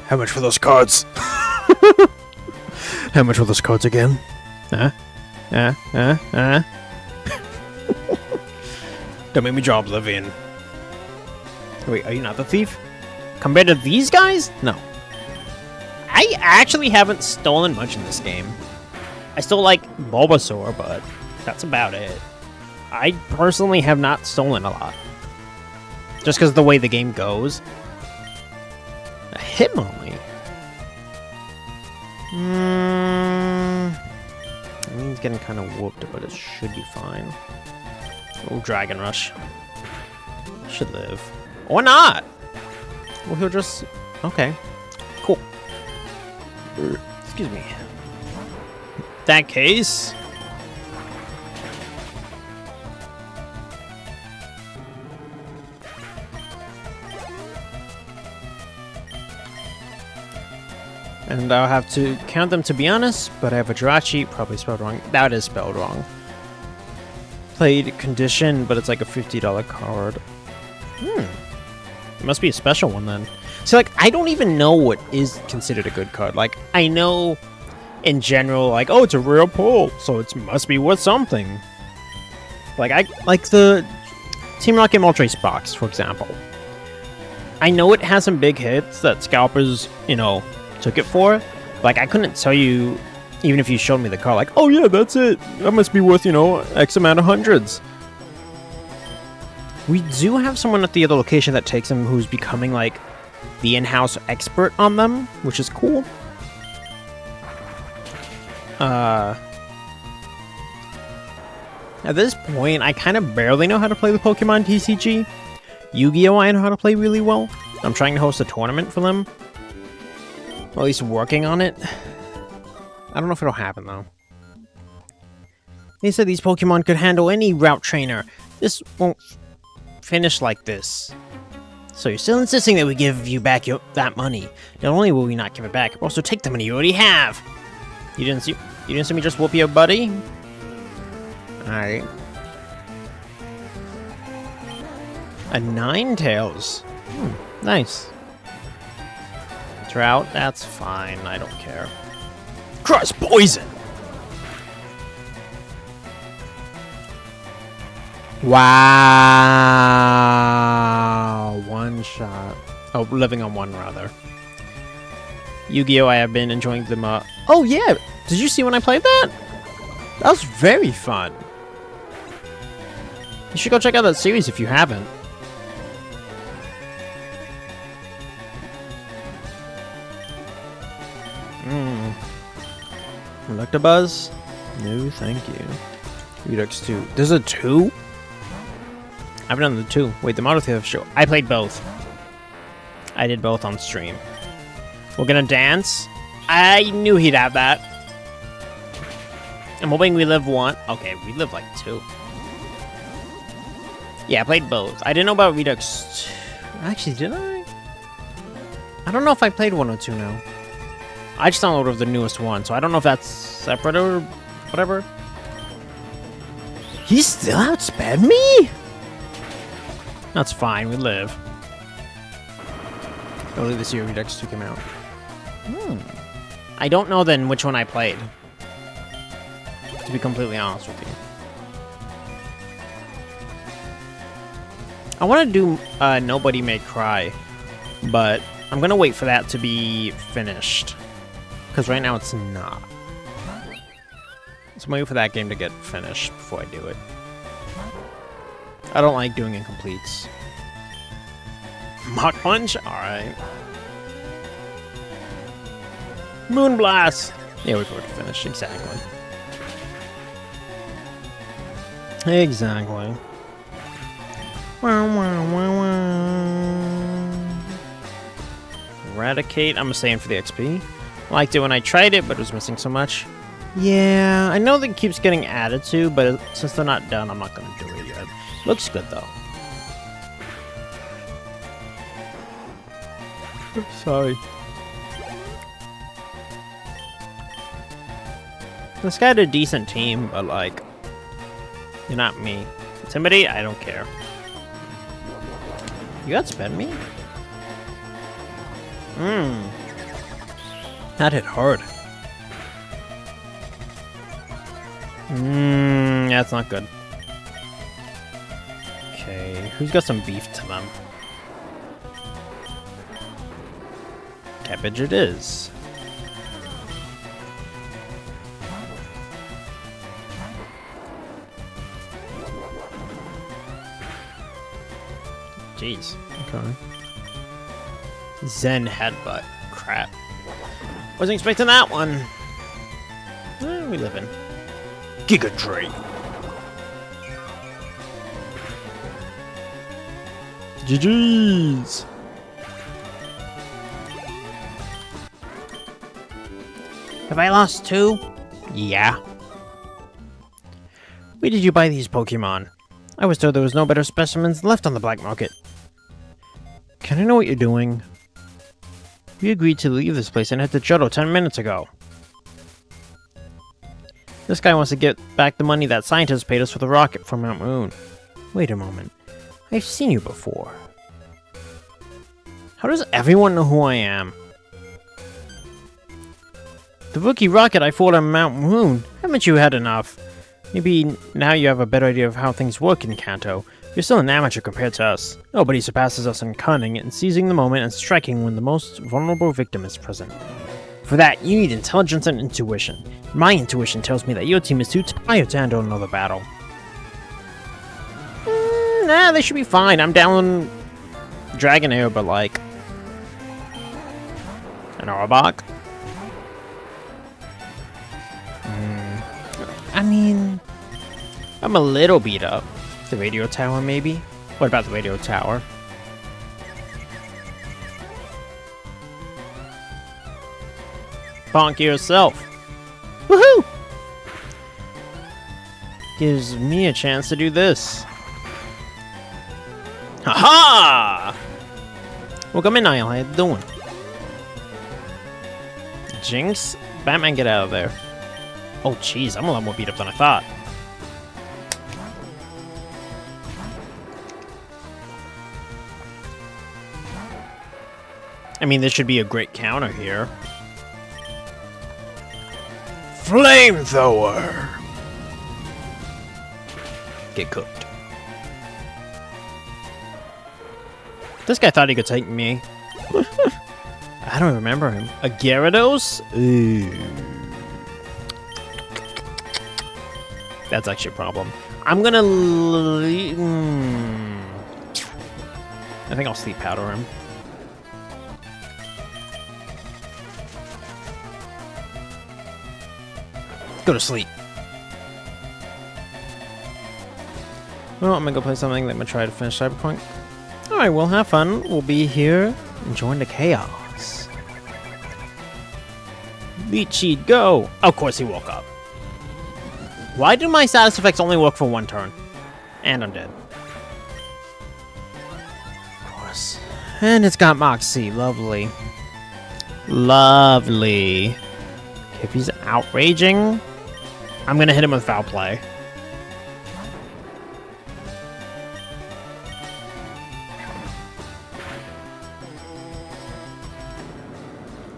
How much for those cards? How much for those cards again? Huh? Don't make me draw Oblivion. Wait, are you not the thief? Compared to these guys? No. I actually haven't stolen much in this game. I still like Bulbasaur, but that's about it. I personally have not stolen a lot. Just because of the way the game goes. A Hitmonlee? I mean, he's getting kind of whooped, but it should be fine. Oh, Dragon Rush. Should live. Or not! Well, he'll just... Okay. Cool. Excuse me. That case... And I'll have to count them to be honest, but I have a Jirachi, probably spelled wrong. That is spelled wrong. Played Condition, but it's like a $50 card. It must be a special one then. So like, I don't even know what is considered a good card. Like, I know in general, like, oh, it's a rare pull, so it must be worth something. Like, I like the Team Rocket Moltres box, for example. I know it has some big hits that scalpers, you know, took it for. Like, I couldn't tell you, even if you showed me the card, like, oh yeah, that's it. That must be worth, you know, X amount of hundreds. We do have someone at the other location that takes them who's becoming, like, the in-house expert on them, which is cool. At this point, I kind of barely know how to play the Pokemon TCG. Yu-Gi-Oh! I know how to play really well. I'm trying to host a tournament for them. Or at least working on it. I don't know if it'll happen, though. They said these Pokemon could handle any route trainer. This won't finish like this. So you're still insisting that we give you back that money. Not only will we not give it back, but also take the money you already have. You didn't see... You didn't see me just whoop your buddy? Alright. A Ninetales. Nice. Drought, that's fine. I don't care. Cross poison! Wow! One shot. Oh, living on one, rather. Yu-Gi-Oh! I have been enjoying them. Oh, yeah! Did you see when I played that? That was very fun. You should go check out that series if you haven't. Electabuzz? No, thank you. Redux 2. There's a 2? I haven't done the 2. Wait, the Model Theater show. I played both. I did both on stream. We're gonna dance? I knew he'd have that. I'm hoping we live 1. Okay, we live like 2. Yeah, I played both. I didn't know about Redux 2. Actually, did I? I don't know if I played 1 or 2 now. I just downloaded the newest one, so I don't know if that's separate or whatever. He still outsped me? That's fine, we live. Early this year, Redux 2 came out. I don't know then which one I played. To be completely honest with you. I want to do Nobody May Cry, but I'm going to wait for that to be finished. Because right now it's not. So I'm waiting for that game to get finished before I do it. I don't like doing incompletes. Mach Punch? Alright. Moonblast! Yeah, wait for it to finish. Exactly. Exactly. Eradicate. I'm staying for the XP. I liked it when I tried it, but it was missing so much. Yeah, I know that it keeps getting added to, but since they're not done, I'm not going to do it yet. Looks good, though. Sorry. This guy had a decent team, but, like, you're not me. Intimidate? I don't care. You outsped me? That hit hard. That's not good. Okay, who's got some beef to them? Cabbage it is. Jeez. Okay. Zen headbutt. Crap. Wasn't expecting that one. We live in. Giga Drain. GG's. Have I lost 2? Yeah. Where did you buy these Pokemon? I was told there was no better specimens left on the black market. Can I know what you're doing? We agreed to leave this place and head to Johto 10 minutes ago. This guy wants to get back the money that scientists paid us for the rocket from Mount Moon. Wait a moment. I've seen you before. How does everyone know who I am? The rookie rocket I fought on Mount Moon. Haven't you had enough? Maybe now you have a better idea of how things work in Kanto. You're still an amateur compared to us. Nobody surpasses us in cunning and seizing the moment and striking when the most vulnerable victim is present. For that, you need intelligence and intuition. My intuition tells me that your team is too tired to handle another battle. Nah, they should be fine. I'm down Dragonair, but like... an Arbok? I mean... I'm a little beat up. The radio tower, maybe? What about the radio tower? Bonk yourself. Woohoo! Gives me a chance to do this. Haha! Welcome in, Niall. How you doing? Jinx? Batman, get out of there. Oh, jeez, I'm a lot more beat up than I thought. I mean, this should be a great counter here. Flamethrower! Get cooked. This guy thought he could take me. I don't remember him. A Gyarados? Ooh. That's actually a problem. I'm gonna... I think I'll sleep powder him. Go to sleep. Well, I'm gonna go play something. Let me try to finish Cyberpunk. Alright, we'll have fun. We'll be here enjoying the chaos. Lychee, go! Of course he woke up. Why do my status effects only work for one turn? And I'm dead. Of course. And it's got Moxie. Lovely. Lovely. If he's outraging, I'm gonna hit him with foul play.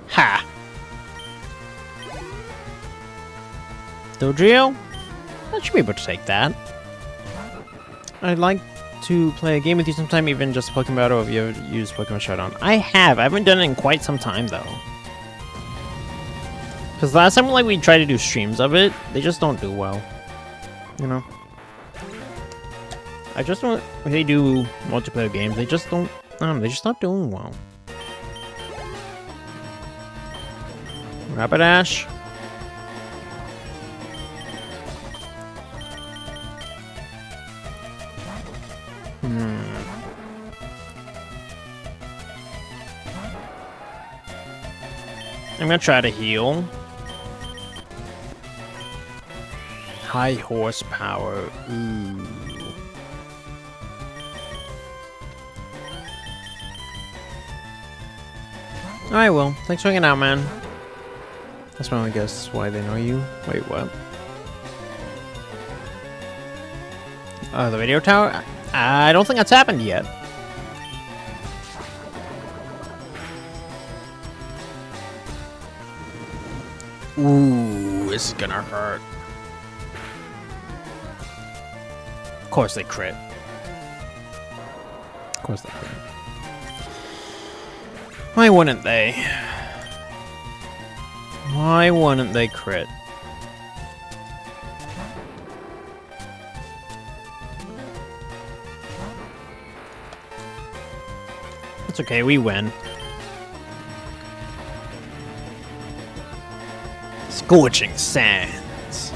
Ha! Dodrio? I should be able to take that. I'd like to play a game with you sometime, even just Pokemon Battle if you ever used Pokemon Showdown. I have. I haven't done it in quite some time, though. Because last time, like, we tried to do streams of it, they just don't do well. You know? I just don't... When they do multiplayer games, they just don't... they're just not doing well. Rapidash. I'm gonna try to heal. High horsepower. Ooh. Alright, well, thanks for hanging out, man. That's my only guess why they know you. Wait, what? The radio tower? I don't think that's happened yet. Ooh, this is gonna hurt. Of course they crit. Of course they crit. Why wouldn't they? Why wouldn't they crit? It's okay, we win. Scorching sands.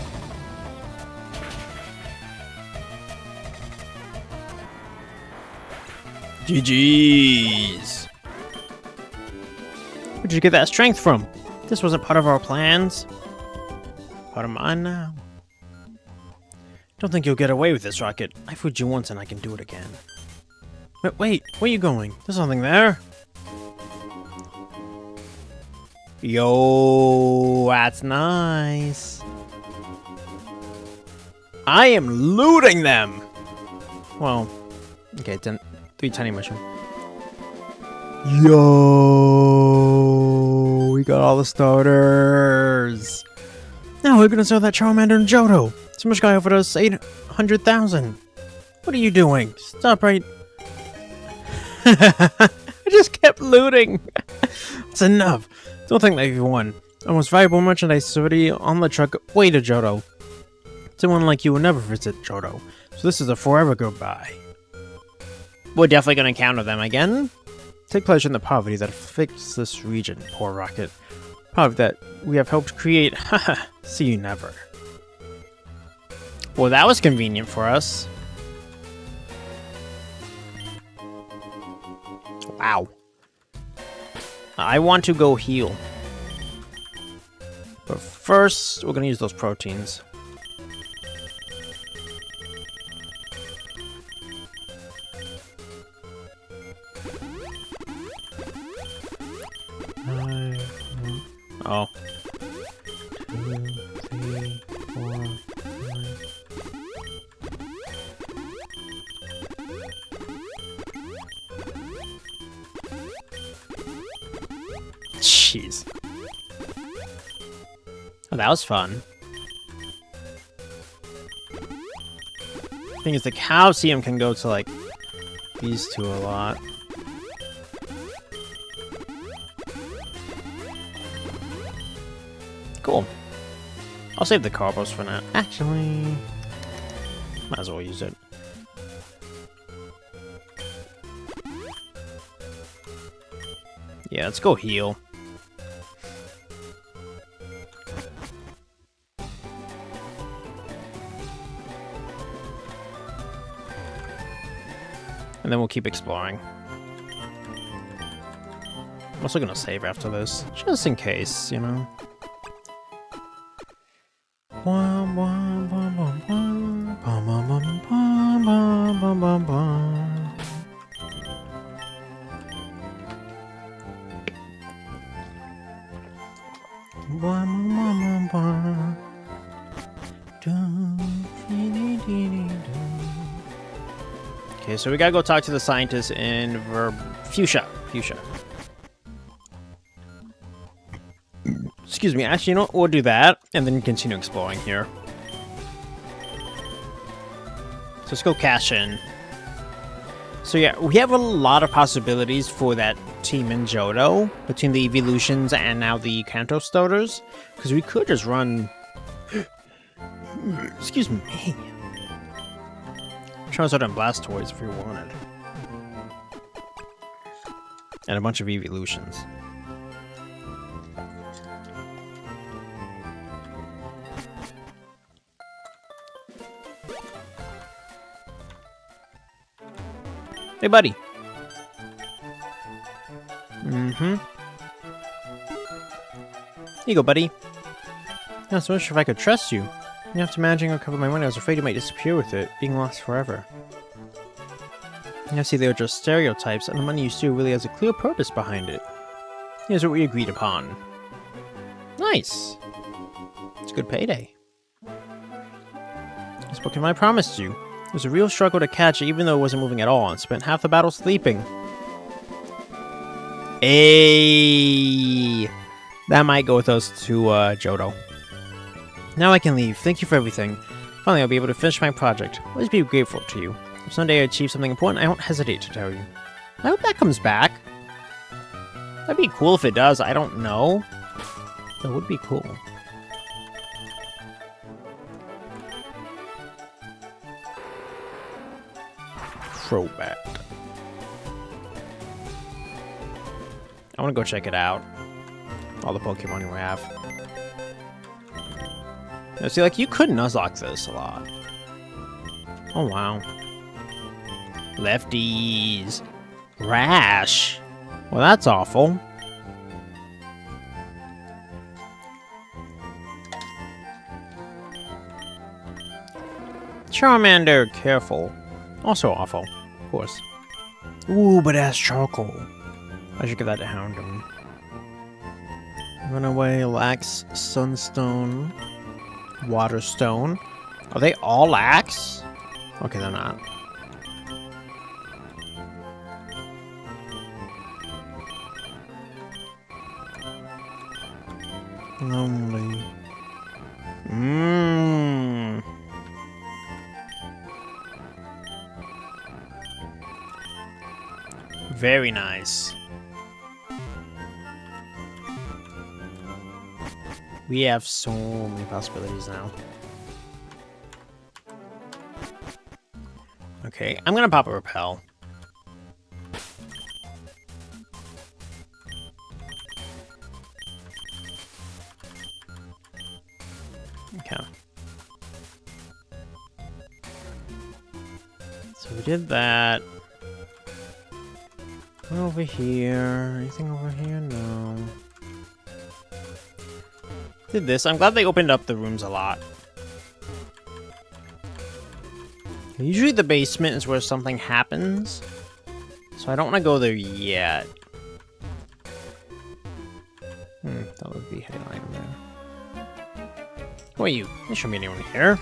GG's. Where'd you get that strength from? This wasn't part of our plans. Part of mine now. Don't think you'll get away with this, Rocket. I fooled you once and I can do it again. But wait, where are you going? There's nothing there. Yo, that's nice. I am looting them. Well, okay, 3 tiny mushroom. Yo, we got all the starters. Now we're gonna sell that Charmander and Johto. Some guy offered us 800,000. What are you doing? Stop right. I just kept looting. It's enough. Don't think that you won. Almost valuable merchandise already on the truck. Wait a Johto. Someone like you will never visit Johto. So this is a forever goodbye. We're definitely going to encounter them again. Take pleasure in the poverty that afflicts this region, poor Rocket. Poverty that we have helped create. Haha, see you never. Well, that was convenient for us. Wow. I want to go heal. But first, we're going to use those proteins. Oh. 2, 3. Jeez. Oh, that was fun. Thing is, the Calcium can go to, like, these two a lot. Cool. I'll save the Carbos for now. Actually, might as well use it. Yeah, let's go heal. And then we'll keep exploring. I'm also gonna save after this, just in case, you know. Okay, so we gotta go talk to the scientist in Fuchsia. Excuse me, actually, you know what? We'll do that, and then continue exploring here. So let's go cash in. So yeah, we have a lot of possibilities for that team in Johto, between the evolutions and now the Kanto starters, because we could just run... Excuse me. Charizard and Blastoise if we wanted. And a bunch of evolutions. Hey, buddy. Here you go, buddy. I was not sure if I could trust you. After managing to recover my money, I was afraid you might disappear with it, being lost forever. I see they are just stereotypes, and the money you steal really has a clear purpose behind it. Here's what we agreed upon. Nice! It's a good payday. That's what I promised you. It was a real struggle to catch it, even though it wasn't moving at all, and spent half the battle sleeping. Ayy! That might go with us to Johto. Now I can leave. Thank you for everything. Finally, I'll be able to finish my project. I'll always be grateful to you. If someday I achieve something important, I won't hesitate to tell you. I hope that comes back. That'd be cool if it does. I don't know. That would be cool. Throwback. I want to go check it out. All the Pokemon we have. Now, see, like, you could Nuzlocke this a lot. Oh, wow. Lefties. Rash. Well, that's awful. Charmander, careful. Also awful, of course. Ooh, but it has charcoal. I should give that to Houndoom. Runaway, Lax, Sunstone, Waterstone. Are they all Lax? Okay, they're not. Lonely. Very nice. We have so many possibilities now. Okay, I'm gonna pop a Repel. Okay. So we did that. Over here. Anything over here? No. Did this. I'm glad they opened up the rooms a lot. Usually the basement is where something happens. So I don't want to go there yet. That would be a hidden item there. Who are you? There shouldn't be anyone here.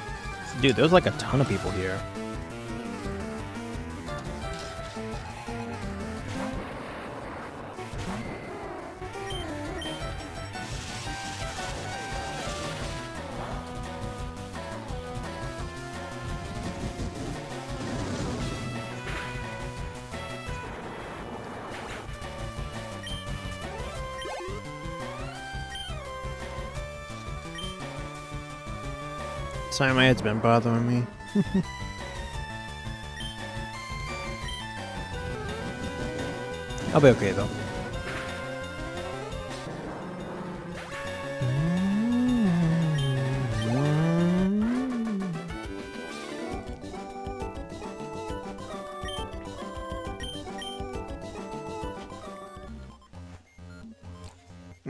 Dude, there's like a ton of people here. Sorry, my head's been bothering me. I'll be okay though.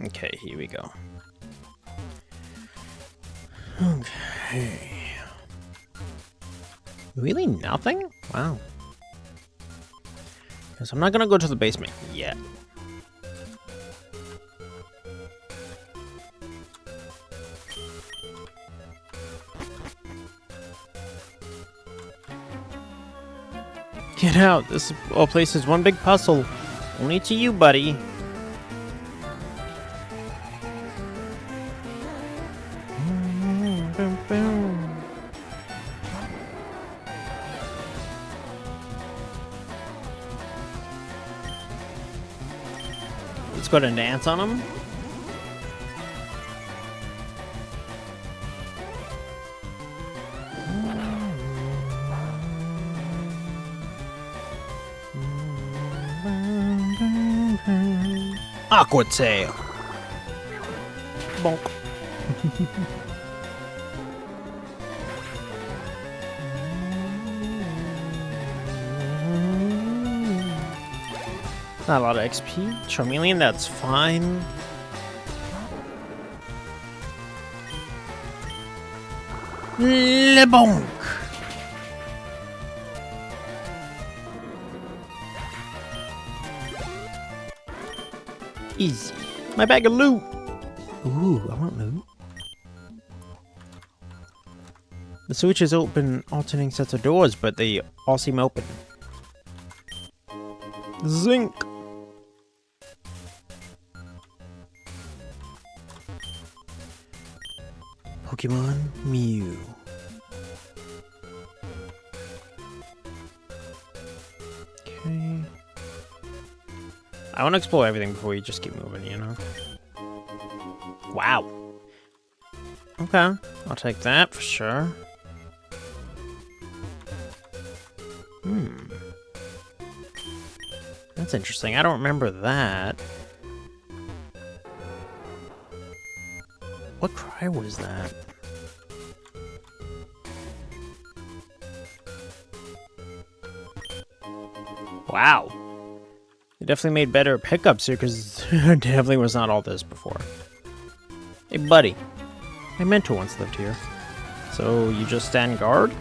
Okay, here we go. Okay. Really nothing? Wow. Because I'm not gonna go to the basement yet. Get out! This whole place is one big puzzle. Only to you, buddy. Let's go ahead and dance on him. Aqua tail. Bonk. Not a lot of XP. Charmeleon, that's fine. Le bonk. Easy. My bag of loot. Ooh, I want loot. The switches open alternating sets of doors, but they all seem open. Zinc. Pokemon Mew. Okay. I want to explore everything before you just keep moving, you know? Wow. Okay, I'll take that for sure. That's interesting. I don't remember that. What cry was that? Wow. They definitely made better pickups here because it definitely was not all this before. Hey, buddy. My mentor once lived here. So you just stand guard?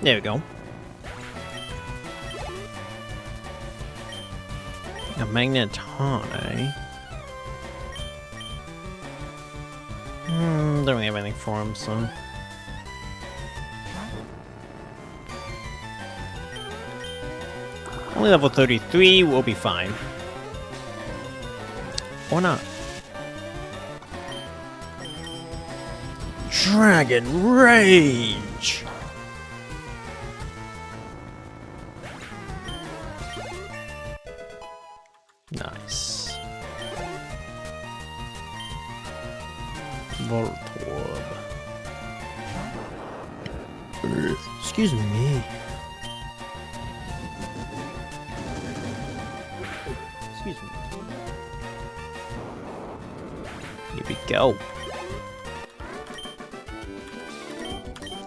There we go. A Magneton, eh? Don't really have anything for him, so... Only level 33, we'll be fine. Or not. Dragon Rage! Nice. Voltorb. Excuse me. Excuse me. Here we go.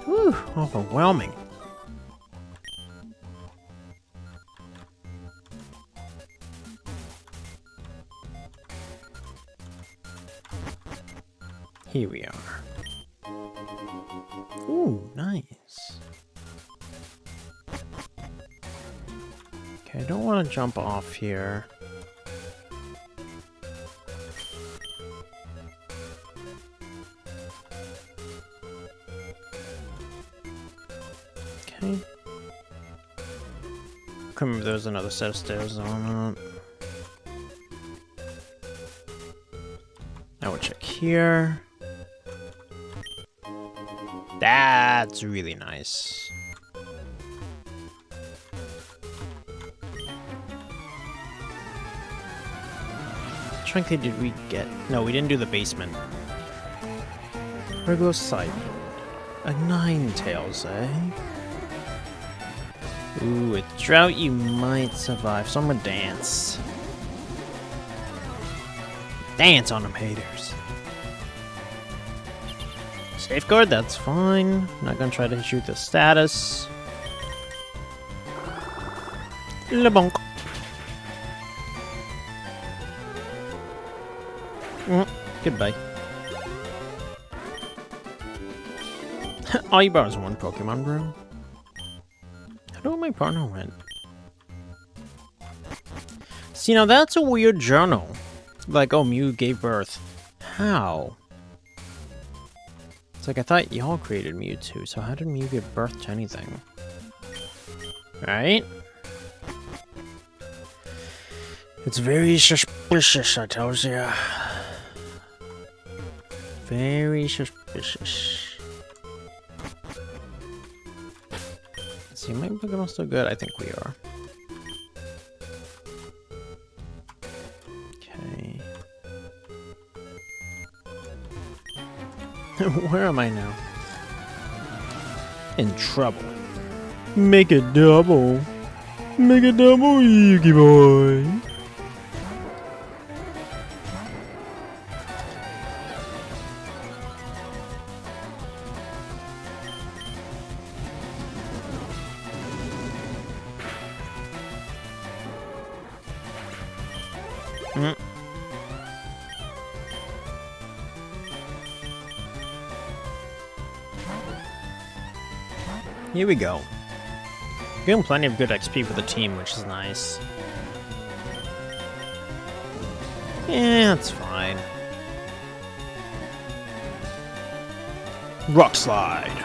Whew, overwhelming. Here we are. Ooh, nice. Okay, I don't want to jump off here. Okay. Can't remember if there was another set of stairs on it. I will check here. That's really nice. Frankly, did we get... No, we didn't do the basement. Regular side. A Ninetales, eh? Ooh, a drought you might survive, so I'm gonna dance. Dance on them haters. Safeguard, that's fine. Not gonna try to shoot the status. LeBonk. Goodbye. All you brought is one Pokemon, bro. I don't know where my partner went. See, now that's a weird journal. Like, oh, Mew gave birth. How? It's like, I thought y'all created Mewtwo, so how did Mew give birth to anything? Right? It's very suspicious, I tells ya. Very suspicious. See, my Pokemon's still good? I think we are. Okay. Where am I now? In trouble. Make it double. Make it double, Yuki boy. Here we go. Getting plenty of good XP for the team, which is nice. Yeah, that's fine. Rock Slide.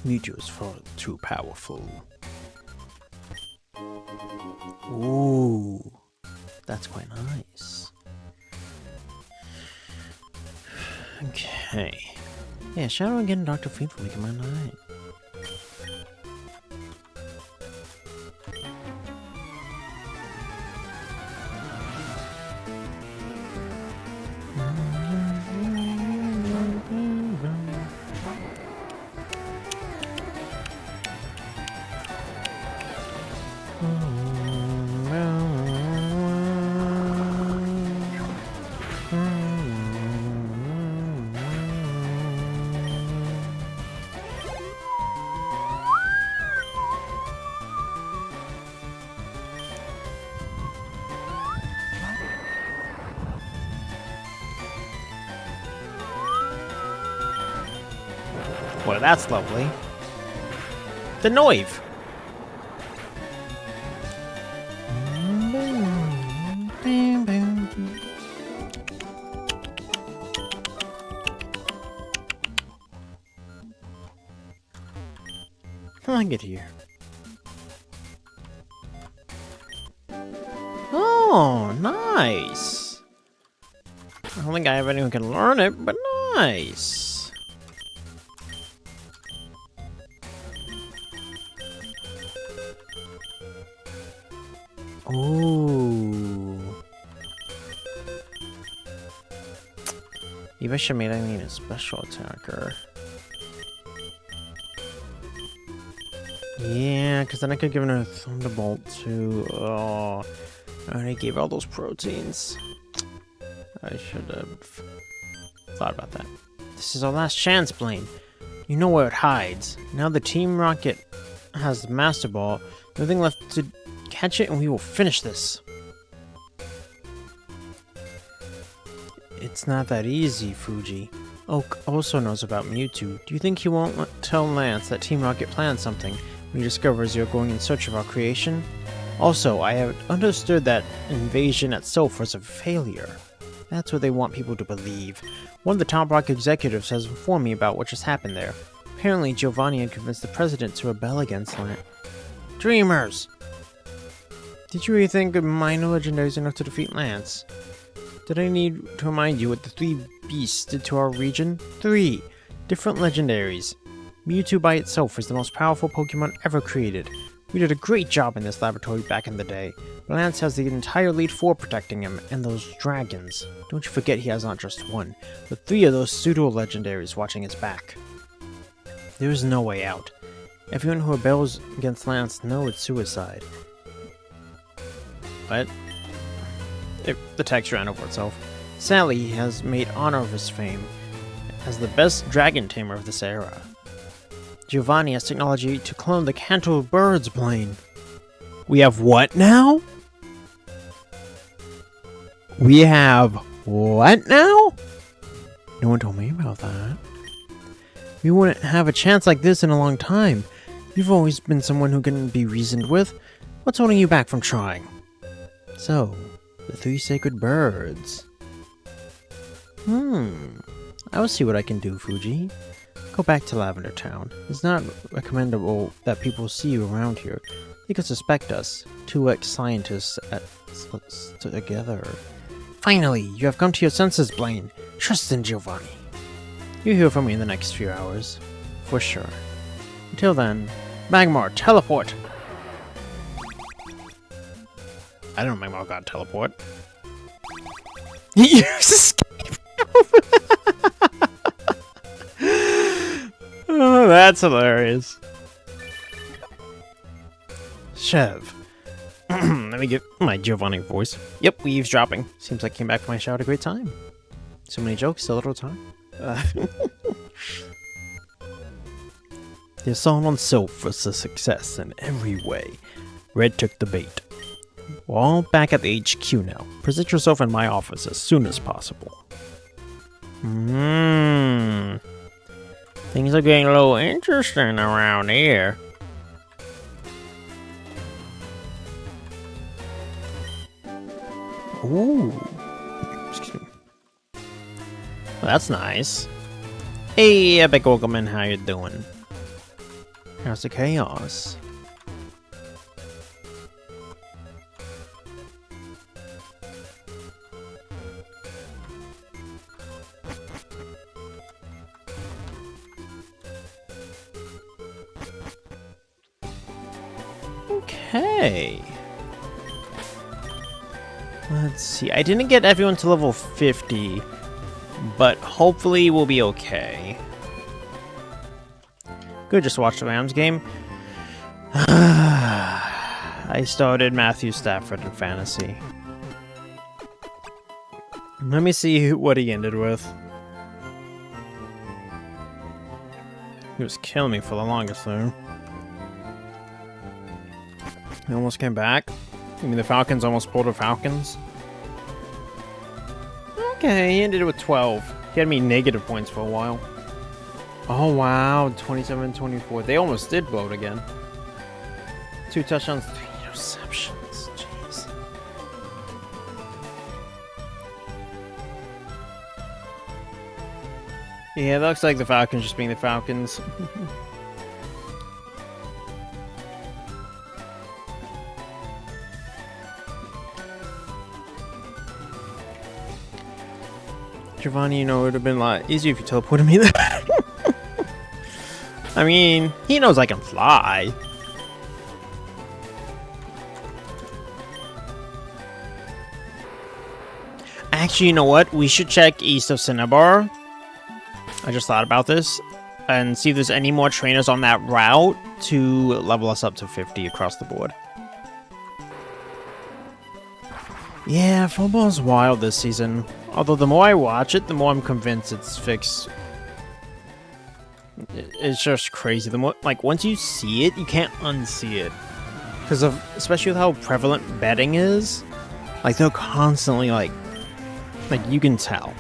Mewtwo is far too powerful. Ooh, that's quite nice. Okay. Yeah, Shadow again, Dr. Fiend for making my night. Well, that's lovely. The Noive. I get here. Oh, nice. I don't think I have anyone who can learn it, but nice. Ooh. Maybe I should make me a special attacker. Yeah, because then I could give him a Thunderbolt too. Oh, I already gave all those proteins. I should have thought about that. This is our last chance, Blaine. You know where it hides. Now the Team Rocket has the Master Ball. Nothing left to catch it and we will finish this. It's not that easy, Fuji. Oak also knows about Mewtwo. Do you think he won't tell Lance that Team Rocket planned something when he discovers you're going in search of our creation? Also, I have understood that invasion itself was a failure. That's what they want people to believe. One of the Top Rock executives has informed me about what just happened there. Apparently, Giovanni had convinced the president to rebel against Lance. Dreamers! Did you really think minor legendaries enough to defeat Lance? Did I need to remind you what the 3 beasts did to our region? 3 different legendaries. Mewtwo by itself is the most powerful Pokemon ever created. We did a great job in this laboratory back in the day, but Lance has the entire Elite Four protecting him, and those dragons. Don't you forget he has not just 1, but 3 of those pseudo-legendaries watching his back. There is no way out. Everyone who rebels against Lance knows it's suicide. What? The text ran over itself. Sadly, he has made honor of his fame as the best dragon tamer of this era. Giovanni has technology to clone the Kanto bird's plane. We have what now? We have what now? No one told me about that. We wouldn't have a chance like this in a long time. You've always been someone who can be reasoned with. What's holding you back from trying? So, the 3 sacred birds. I will see what I can do, Fuji. Go back to Lavender Town. It's not recommendable that people see you around here. They could suspect us. 2 ex-scientists together. Finally, you have come to your senses, Blaine. Trust in Giovanni. You'll hear from me in the next few hours. For sure. Until then, Magmar, teleport! I don't know Magmar got teleport. He used escape! Oh, that's hilarious. Chev. Let me get my Giovanni voice. Yep, we eavesdropping. Seems like I came back from my shower at a great time. So many jokes, so little time. The assault on Sylph was a success in every way. Red took the bait. We're all back at the HQ now. Present yourself in my office as soon as possible. Things are getting a little interesting around here. Ooh. Excuse me. Well, that's nice. Hey, Epic Orgaman, how you doing? How's the chaos? Okay. Let's see. I didn't get everyone to level 50, but hopefully we'll be okay. Good, just watch the Rams game. I started Matthew Stafford in fantasy. Let me see what he ended with. He was killing me for the longest there. He almost came back. I mean, the Falcons almost pulled the Falcons. Okay, he ended it with 12. He had me negative points for a while. Oh, wow. 27-24. They almost did blow it again. 2 touchdowns, 3 interceptions. Jeez. Yeah, it looks like the Falcons just being the Falcons. Giovanni, you know, it would have been a lot easier if you teleported me there. I mean, he knows I can fly. Actually, you know what? We should check east of Cinnabar. I just thought about this. And see if there's any more trainers on that route to level us up to 50 across the board. Yeah, football's wild this season. Although the more I watch it, the more I'm convinced it's fixed. It's just crazy. The more, like, once you see it, you can't unsee it. Because of, especially with how prevalent betting is. Like, they're constantly, like you can tell.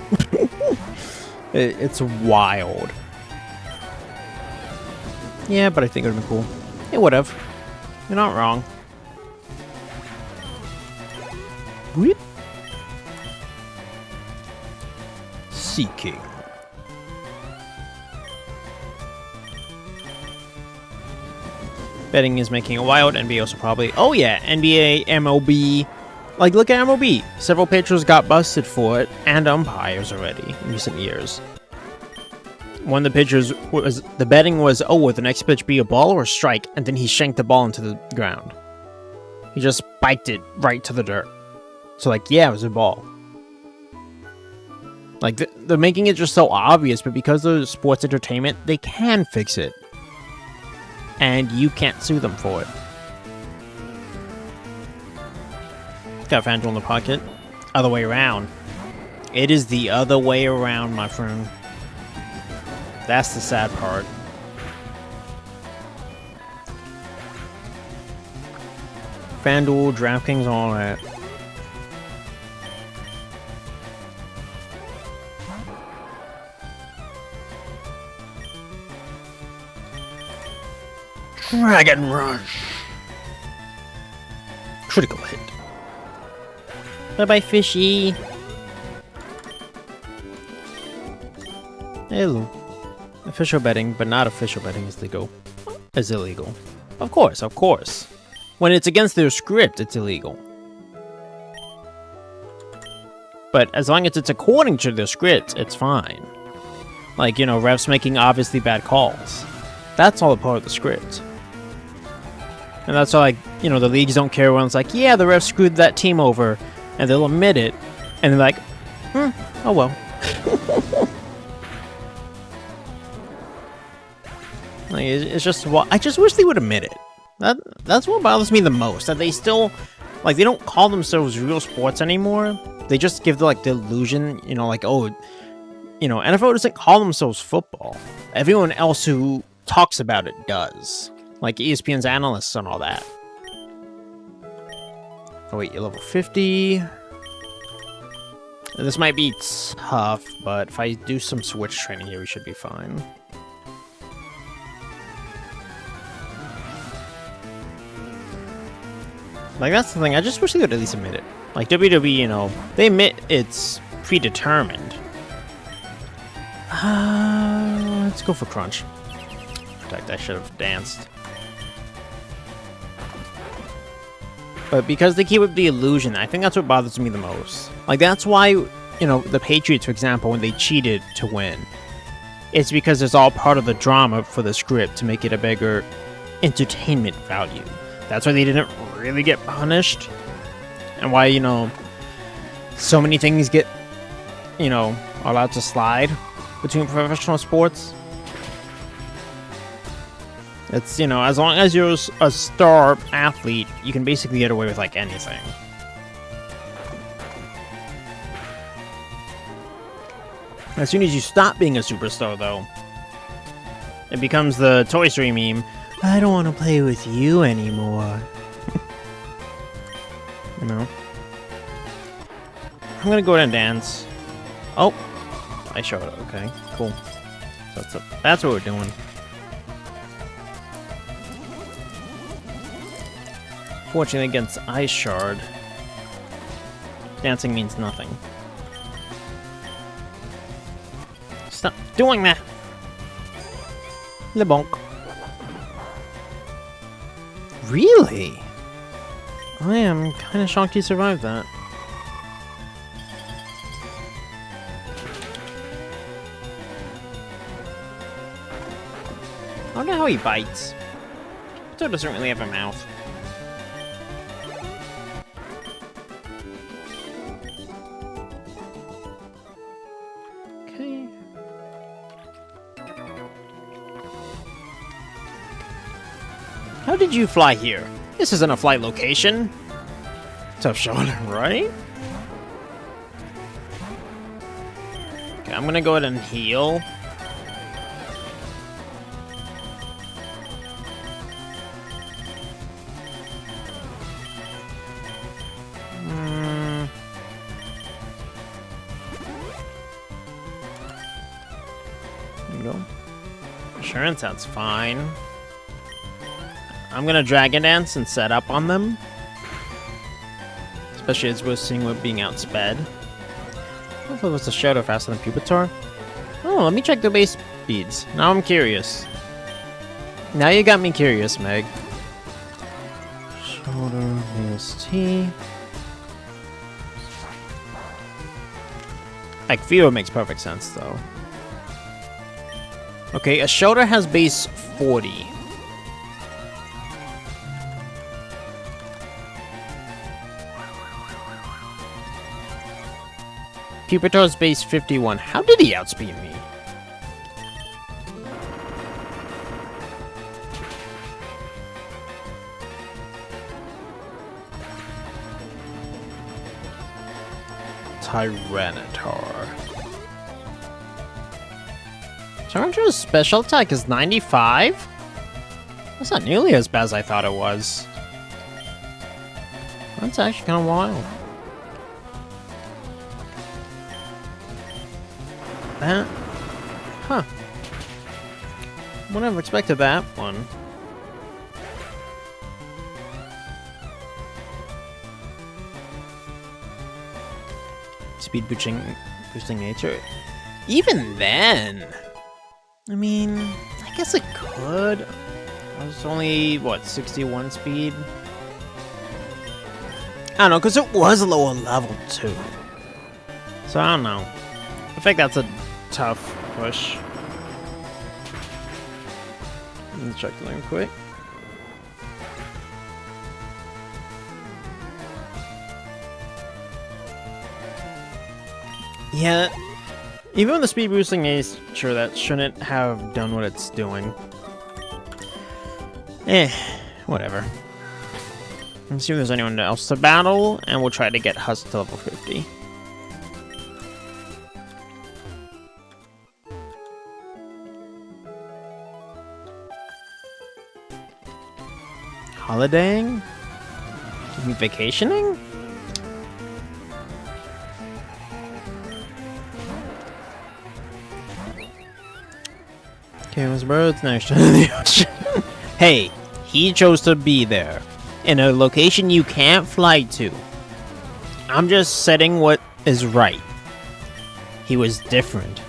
It's wild. Yeah, but I think it would have been cool. It would have. You're not wrong. Whoop. Seeking. Betting is making it wild. NBA also probably. Oh yeah, NBA, MLB. Like, look at MLB. Several pitchers got busted for it, and umpires already in recent years. One of the pitchers was, the betting was, oh, will the next pitch be a ball or a strike? And then he shanked the ball into the ground. He just spiked it right to the dirt. So, like, yeah, it was a ball. Like, they're making it just so obvious, but because of sports entertainment, they can fix it. And you can't sue them for it. Got FanDuel in the pocket. Other way around. It is the other way around, my friend. That's the sad part. FanDuel, DraftKings, all that. Dragon Rush. Critical hit. Bye-bye, fishy. Hello. Official betting, but not official betting is illegal. Is illegal. Of course, of course. When it's against their script, it's illegal. But as long as it's according to their script, it's fine. Like, you know, refs making obviously bad calls. That's all a part of the script. And that's why, like, you know, the leagues don't care when it's like, yeah, the ref screwed that team over. And they'll admit it. And they're like, oh well. Like, it's just, well, I just wish they would admit it. That's what bothers me the most. That they still, like, they don't call themselves real sports anymore. They just give the illusion, you know, like, oh, you know, NFL doesn't call themselves football. Everyone else who talks about it does. Like ESPN's analysts and all that. Oh wait, you're level 50. This might be tough, but if I do some switch training here, we should be fine. Like, that's the thing, I just wish they would at least admit it. Like, WWE, you know, they admit it's predetermined. Let's go for Crunch. Protect, I should have danced. But because they keep up the illusion, I think that's what bothers me the most. Like, that's why, you know, the Patriots, for example, when they cheated to win, it's because it's all part of the drama for the script to make it a bigger entertainment value. That's why they didn't really get punished. And why, you know, so many things get, you know, allowed to slide between professional sports. It's, you know, as long as you're a star athlete, you can basically get away with, like, anything. As soon as you stop being a superstar, though, it becomes the Toy Story meme, I don't want to play with you anymore. You know? I'm gonna go ahead and dance. Oh! I showed it, okay, cool. So that's what we're doing. Fortunately against Ice Shard, dancing means nothing. Stop doing that! LeBonk. Really? I am kind of shocked he survived that. I wonder how he bites. Toad doesn't really have a mouth. Okay. How did you fly here? This isn't a flight location. Tough shot, right? Okay, I'm gonna go ahead and heal. There you go. Insurance sounds fine. I'm gonna Dragon Dance and set up on them. Especially as we're seeing we're being outsped. I don't know if it was a Shadow faster than Pupitar. Oh, let me check the base speeds. Now I'm curious. Now you got me curious, Meg. Shoulder AST. Like, Fear makes perfect sense, though. Okay, a shoulder has base 40. Pupitar's base 51. How did he outspeed me? Tyranitar. Tyranitar's special attack is 95? That's not nearly as bad as I thought it was. That's actually kind of wild. That? Huh. Wouldn't have expected that one. Speed boosting nature. Even then, I mean, I guess it could. I was only, what, 61 speed? I don't know, because it was lower level too. So I don't know. I think that's a tough push. Let me check the link quick. Yeah, even with the speed boosting nature, that shouldn't have done what it's doing. Whatever. Let's see if there's anyone else to battle, and we'll try to get Husk to level 50. Holidaying? Are we vacationing? Okay, it was birds next to the ocean. Hey, he chose to be there. In a location you can't fly to. I'm just setting what is right. He was different.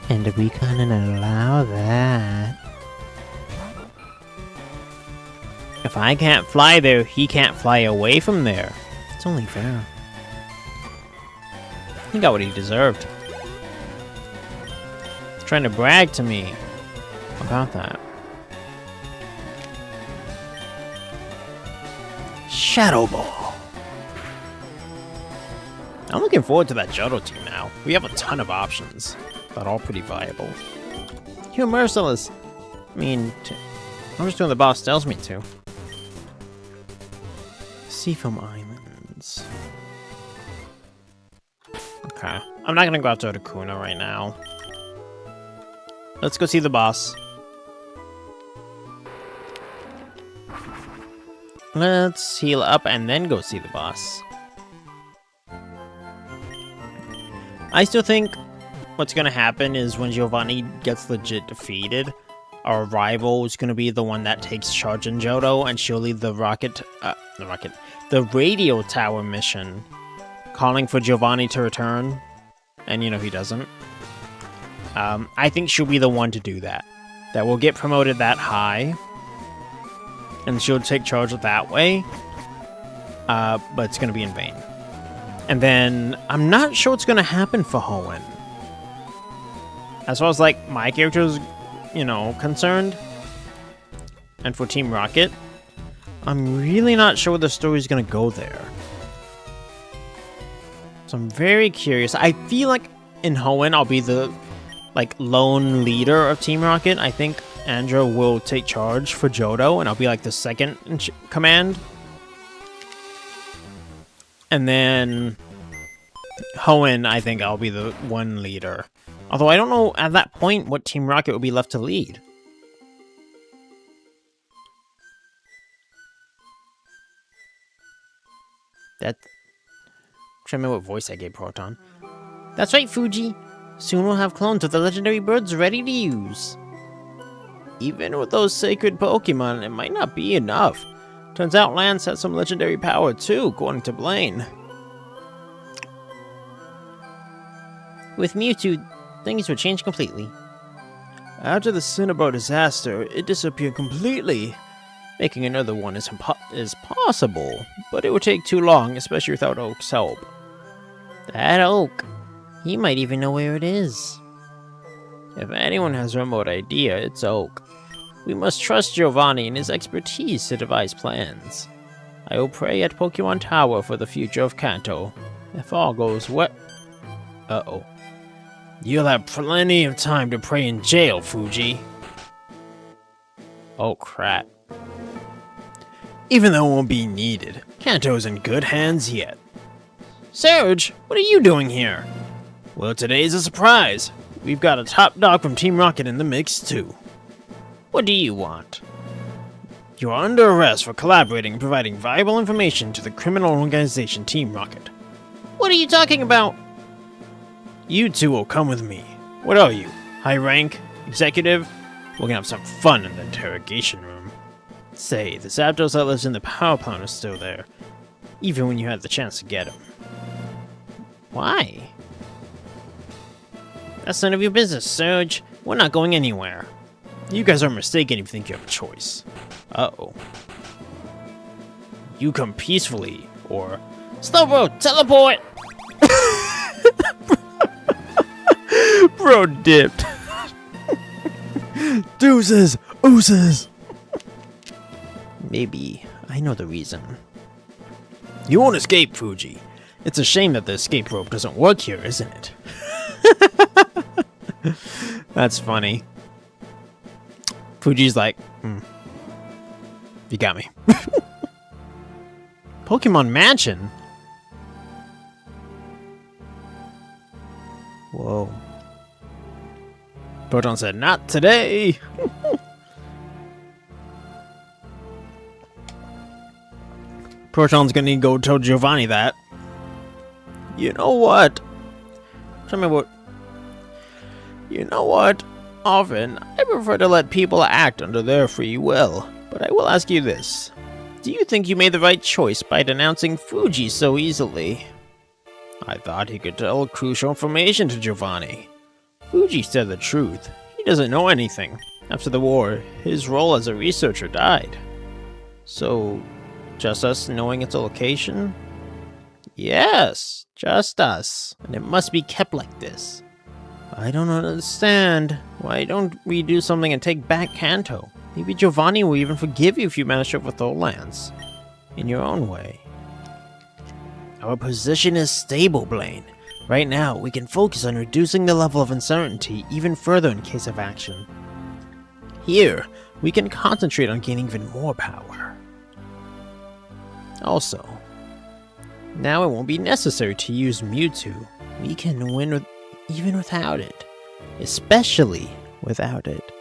And we couldn't allow that. If I can't fly there, he can't fly away from there. It's only fair. He got what he deserved. He's trying to brag to me about that. Shadow Ball. I'm looking forward to that Johto team now. We have a ton of options, but all pretty viable. You're merciless. I mean, I'm just doing the boss tells me to. Seafoam Islands. Okay. I'm not gonna go out to Otakuna right now. Let's go see the boss. Let's heal up and then go see the boss. I still think what's gonna happen is when Giovanni gets legit defeated, our rival is gonna be the one that takes charge in Johto, and she'll lead the the radio tower mission, calling for Giovanni to return, and you know he doesn't. I think she'll be the one to do that. That will get promoted that high, and she'll take charge of that way, but it's gonna be in vain. And then, I'm not sure what's gonna happen for Hoenn. As far as, like, my character's, you know, concerned, and for Team Rocket, I'm really not sure where the story's gonna go there. So I'm very curious. I feel like in Hoenn, I'll be the, like, lone leader of Team Rocket. I think Andrew will take charge for Johto, and I'll be, like, the second in command. And then Hoenn, I think I'll be the one leader. Although I don't know at that point what Team Rocket would be left to lead. I'm trying to remember what voice I gave Proton. That's right, Fuji. Soon we'll have clones of the legendary birds ready to use. Even with those sacred Pokemon, it might not be enough. Turns out Lance has some legendary power too, according to Blaine. With Mewtwo, things would change completely. After the Cinnabar disaster, it disappeared completely. Making another one is possible, but it would take too long, especially without Oak's help. That Oak, he might even know where it is. If anyone has a remote idea, it's Oak. We must trust Giovanni and his expertise to devise plans. I will pray at Pokemon Tower for the future of Kanto. If all goes well... Uh-oh. You'll have plenty of time to pray in jail, Fuji. Oh, crap. Even though it won't be needed, Kanto's in good hands yet. Surge, what are you doing here? Well, today's a surprise. We've got a top dog from Team Rocket in the mix, too. What do you want? You are under arrest for collaborating and providing valuable information to the criminal organization Team Rocket. What are you talking about? You two will come with me. What are you? High rank? Executive? We're gonna have some fun in the interrogation room. Say, the Zapdos that lives in the power plant is still there, even when you had the chance to get him. Why? That's none of your business, Surge. We're not going anywhere. You guys are mistaken if you think you have a choice. Uh-oh. You come peacefully, or... Slowbro, teleport! Bro dipped. Deuces! Oozes! Maybe I know the reason. You won't escape, Fuji. It's a shame that the escape rope doesn't work here, isn't it? That's funny. Fuji's like, you got me. Pokemon Mansion? Whoa. Proton said, not today! Proton's gonna go tell Giovanni that. You know what? Tell me what. You know what? Often, I prefer to let people act under their free will. But I will ask you this. Do you think you made the right choice by denouncing Fuji so easily? I thought he could tell crucial information to Giovanni. Fuji said the truth. He doesn't know anything. After the war, his role as a researcher died. So, just us knowing its location? Yes, just us. And it must be kept like this. I don't understand. Why don't we do something and take back Kanto? Maybe Giovanni will even forgive you if you manage to overthrow Lance. In your own way. Our position is stable, Blaine. Right now, we can focus on reducing the level of uncertainty even further in case of action. Here, we can concentrate on gaining even more power. Also, now it won't be necessary to use Mewtwo. We can win even without it. Especially without it.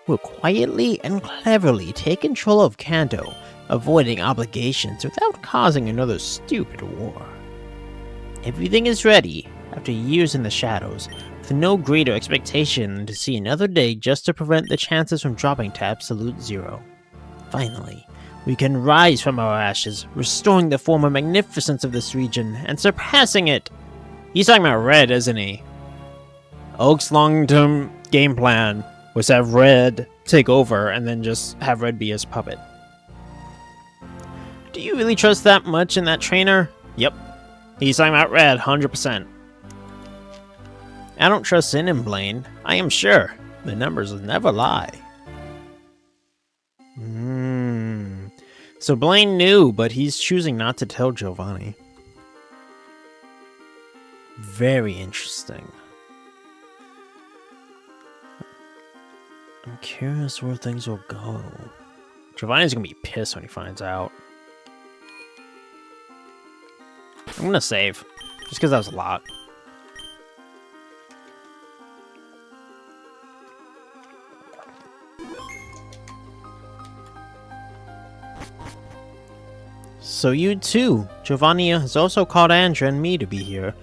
We'll quietly and cleverly take control of Kanto, avoiding obligations without causing another stupid war. Everything is ready, after years in the shadows, with no greater expectation than to see another day just to prevent the chances from dropping to absolute zero. Finally, we can rise from our ashes, restoring the former magnificence of this region, and surpassing it! He's talking about Red, isn't he? Oak's long-term game plan was have Red take over, and then just have Red be his puppet. Do you really trust that much in that trainer? Yep. He's talking about Red, 100%. I don't trust in him, Blaine. I am sure. The numbers never lie. So Blaine knew, but he's choosing not to tell Giovanni. Very interesting. I'm curious where things will go. Giovanni's gonna be pissed when he finds out. I'm gonna save, just because that was a lot. So you too. Giovanni has also called Andrea and me to be here.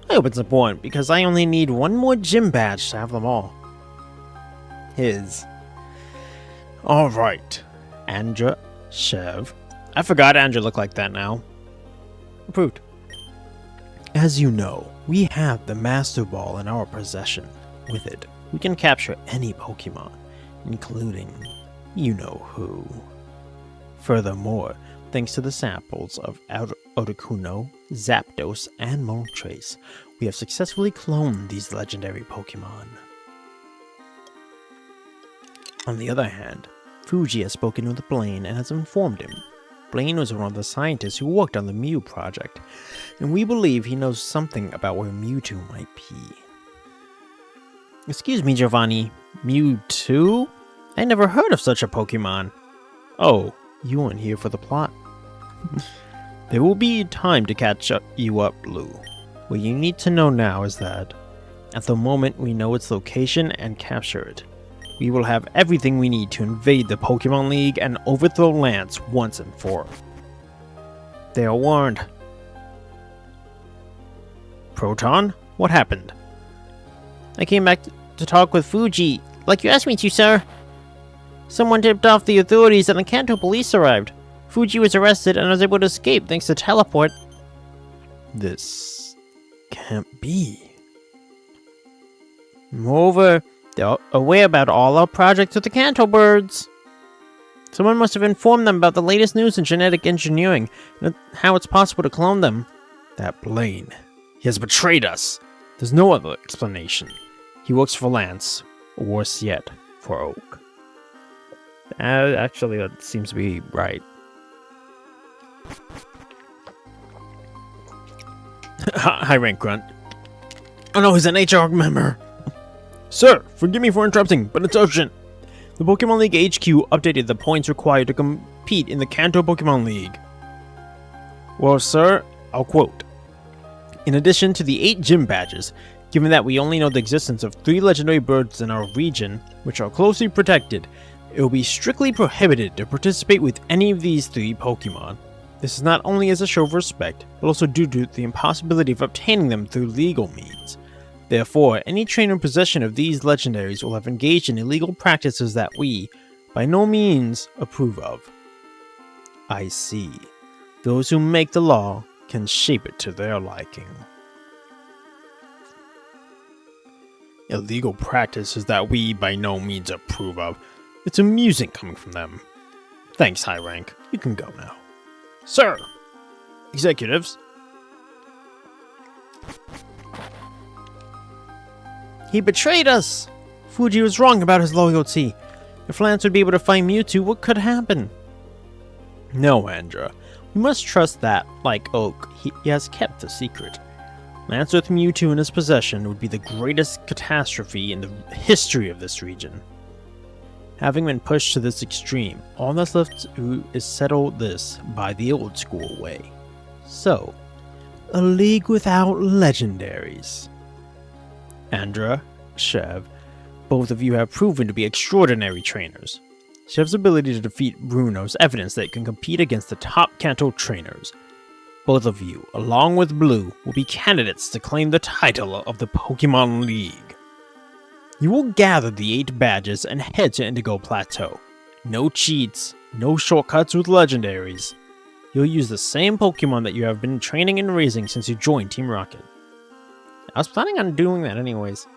I hope it's important, because I only need one more gym badge to have them all. His. Alright. Andrea, Chev. I forgot Andrea looked like that now. Approved. As you know, we have the Master Ball in our possession. With it, we can capture any Pokemon, including you know who. Furthermore, thanks to the samples of Articuno, Zapdos, and Moltres, we have successfully cloned these legendary Pokemon. On the other hand, Fuji has spoken with Blaine and has informed him. Blaine was one of the scientists who worked on the Mew project, and we believe he knows something about where Mewtwo might be. Excuse me, Giovanni, Mewtwo? I never heard of such a Pokemon. Oh, you weren't here for the plot. There will be time to catch you up, Blue. What you need to know now is that, at the moment we know its location and capture it, we will have everything we need to invade the Pokemon League and overthrow Lance once and for all. They are warned. Proton? What happened? I came back to talk with Fuji, like you asked me to, sir. Someone tipped off the authorities and the Kanto police arrived. Fuji was arrested and was able to escape thanks to teleport. This can't be. Moreover, they're aware about all our projects with the Kanto birds. Someone must have informed them about the latest news in genetic engineering and how it's possible to clone them. That Blaine. He has betrayed us. There's no other explanation. He works for Lance, or worse yet, for Oak. Actually, that seems to be right. High rank grunt. Oh no, he's an HR member. Sir, forgive me for interrupting, but it's urgent. The Pokemon League HQ updated the points required to compete in the Kanto Pokemon League. Well, sir, I'll quote. In addition to the 8 gym badges, given that we only know the existence of 3 legendary birds in our region, which are closely protected, it will be strictly prohibited to participate with any of these 3 Pokemon. This is not only as a show of respect, but also due to the impossibility of obtaining them through legal means. Therefore, any trainer in possession of these legendaries will have engaged in illegal practices that we, by no means, approve of. I see. Those who make the law can shape it to their liking. Illegal practices that we, by no means, approve of. It's amusing coming from them. Thanks, High Rank. You can go now. Sir! Executives? He betrayed us! Fuji was wrong about his loyalty. If Lance would be able to find Mewtwo, what could happen? No, Andra. We must trust that, like Oak, he has kept the secret. Lance with Mewtwo in his possession would be the greatest catastrophe in the history of this region. Having been pushed to this extreme, all that's left is settle this by the old school way. So, a league without legendaries. Andra, Chev, both of you have proven to be extraordinary trainers. Chev's ability to defeat Bruno is evidence that it can compete against the top Kanto trainers. Both of you, along with Blue, will be candidates to claim the title of the Pokemon League. You will gather the 8 badges and head to Indigo Plateau. No cheats, no shortcuts with legendaries. You'll use the same Pokemon that you have been training and raising since you joined Team Rocket. I was planning on doing that anyways.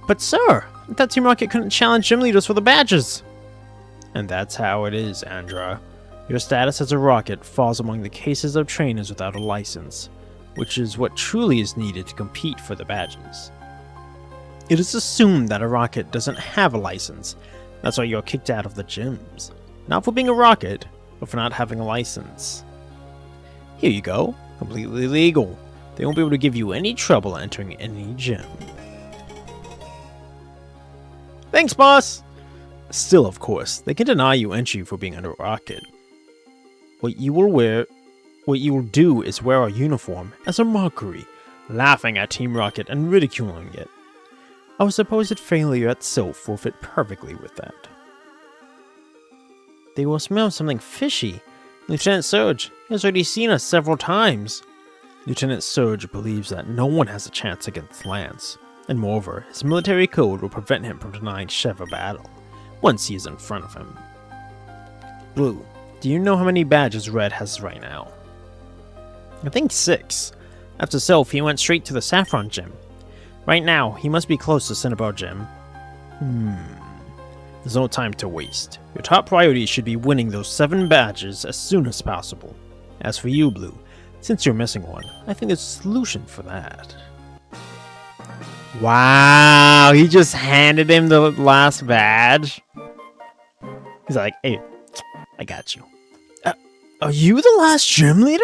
But sir, I thought Team Rocket couldn't challenge gym leaders for the badges. And that's how it is, Andra. Your status as a Rocket falls among the cases of trainers without a license, which is what truly is needed to compete for the badges. It is assumed that a Rocket doesn't have a license. That's why you're kicked out of the gyms. Not for being a Rocket, but for not having a license. Here you go. Completely legal. They won't be able to give you any trouble entering any gym. Thanks, boss! Still, of course, they can deny you entry for being under Rocket. What you will do is wear our uniform as a mockery, laughing at Team Rocket and ridiculing it. Our supposed failure at Sylph will fit perfectly with that. They will smell something fishy. Lieutenant Surge has already seen us several times. Lieutenant Surge believes that no one has a chance against Lance, and moreover, his military code will prevent him from denying Chev a battle, once he is in front of him. Blue, do you know how many badges Red has right now? I think 6. After Sylph, he went straight to the Saffron Gym. Right now, he must be close to Cinnabar Gym. There's no time to waste. Your top priority should be winning those 7 badges as soon as possible. As for you, Blue, since you're missing one, I think there's a solution for that. Wow, he just handed him the last badge. He's like, hey, I got you. Are you the last gym leader?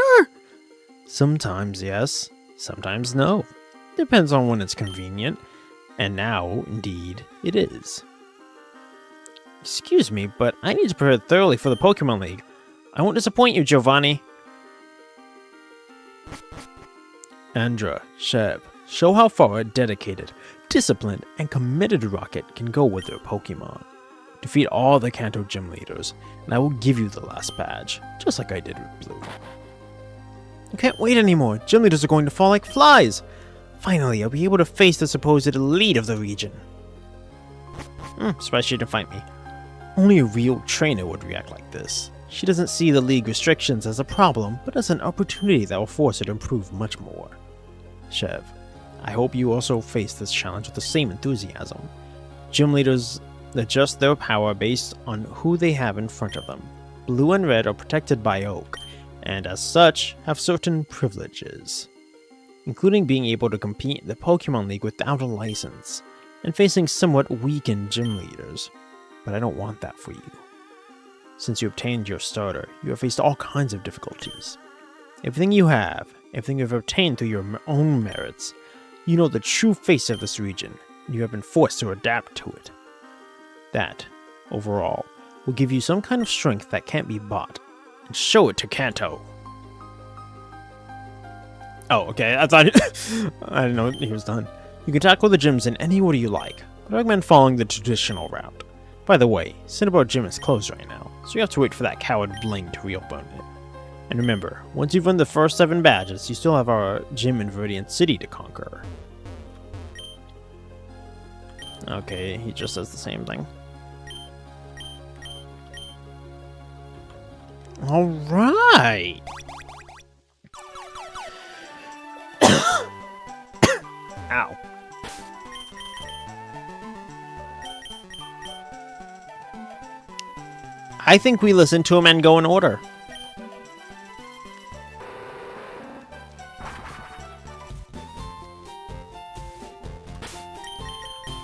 Sometimes yes, sometimes no. Depends on when it's convenient. And now, indeed, it is. Excuse me, but I need to prepare thoroughly for the Pokemon League. I won't disappoint you, Giovanni. Andra, Chev, show how far a dedicated, disciplined, and committed Rocket can go with their Pokemon. Defeat all the Kanto gym leaders, and I will give you the last badge, just like I did with Blue. I can't wait anymore. Gym leaders are going to fall like flies. Finally, I'll be able to face the supposed elite of the region. Surprised she didn't fight me. Only a real trainer would react like this. She doesn't see the league restrictions as a problem, but as an opportunity that will force her to improve much more. Chev, I hope you also face this challenge with the same enthusiasm. Gym leaders adjust their power based on who they have in front of them. Blue and Red are protected by Oak, and as such, have certain privileges, including being able to compete in the Pokemon League without a license, and facing somewhat weakened gym leaders. But I don't want that for you. Since you obtained your starter, you have faced all kinds of difficulties. Everything you have, everything you have obtained through your own merits, you know the true face of this region, and you have been forced to adapt to it. That, overall, will give you some kind of strength that can't be bought, and show it to Kanto. Oh, okay, I thought I didn't know he was done. You can tackle the gyms in any order you like, but I recommend following the traditional route. By the way, Cinnabar Gym is closed right now, so you have to wait for that coward Bling to reopen it. And remember, once you've run the first 7 badges, you still have our gym in Viridian City to conquer. Okay, he just says the same thing. Alright! Ow. I think we listen to him and go in order.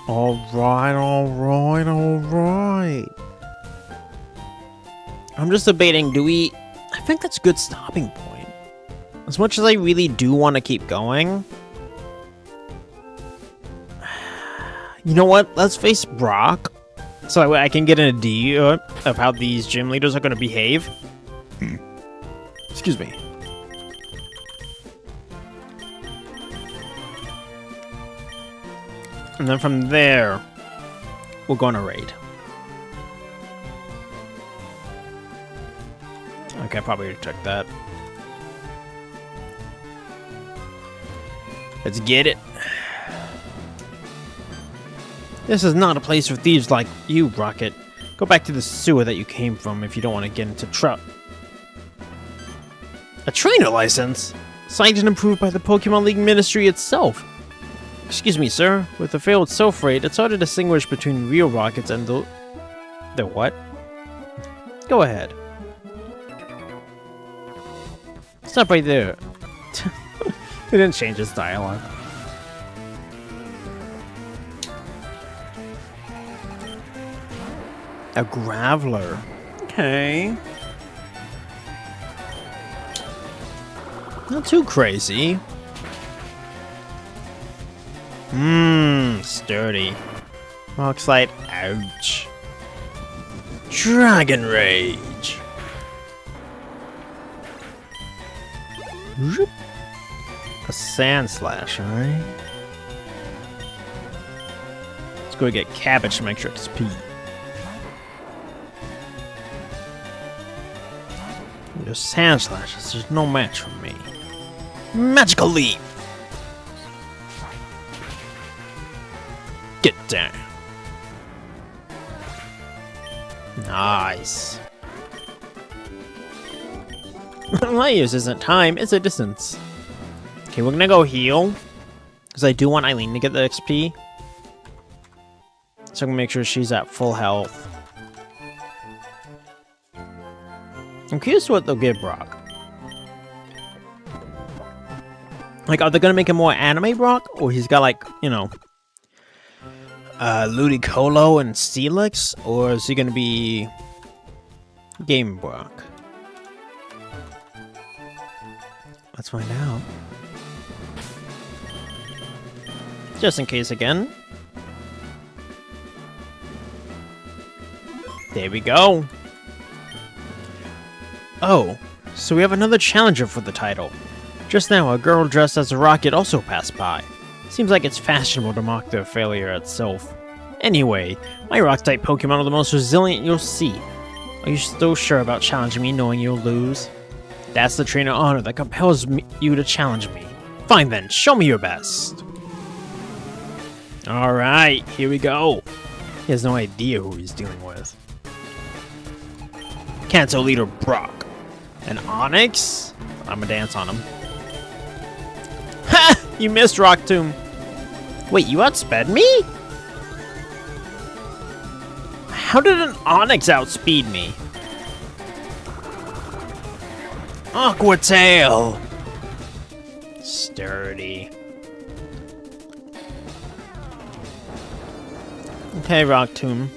Alright. I'm just debating, do we... I think that's a good stopping point. As much as I really do want to keep going... You know what? Let's face Brock. So that way I can get an idea of how these gym leaders are going to behave. Excuse me. And then from there, we'll go on a raid. Okay, probably check that. Let's get it. This is not a place for thieves like you, Rocket. Go back to the sewer that you came from if you don't want to get into trouble. A trainer license? Signed and approved by the Pokemon League Ministry itself. Excuse me, sir. With the failed self raid, it's hard to distinguish between real Rockets and the what? Go ahead. Stop right there. They didn't change his dialogue. A Graveler. Okay. Not too crazy. Sturdy. Rock Slide. Ouch. Dragon Rage. A Sand Slash, alright? Let's go get Cabbage to make sure it's XP. Those Sand Slashes, there's no match for me. Magical Leap! Get down. Nice. My use isn't time, it's a distance. Okay, we're gonna go heal. Because I do want Eileen to get the XP. So I'm gonna make sure she's at full health. I'm curious what they'll give Brock. Like, are they gonna make him more anime Brock? Or he's got, like, you know, Ludicolo and Steelix? Or is he gonna be Game Brock? Let's find out. Just in case again. There we go. Oh, so we have another challenger for the title. Just now, a girl dressed as a rocket also passed by. Seems like it's fashionable to mock their failure itself. Anyway, my rock-type Pokemon are the most resilient you'll see. Are you still sure about challenging me knowing you'll lose? That's the trainer honor that compels you to challenge me. Fine then, show me your best. Alright, here we go. He has no idea who he's dealing with. Kanto leader Brock. An Onyx? I'ma dance on him. Ha! You missed, Rock Tomb. Wait, you outsped me? How did an Onyx outspeed me? Aqua Tail! Sturdy. Okay, Rock Tomb.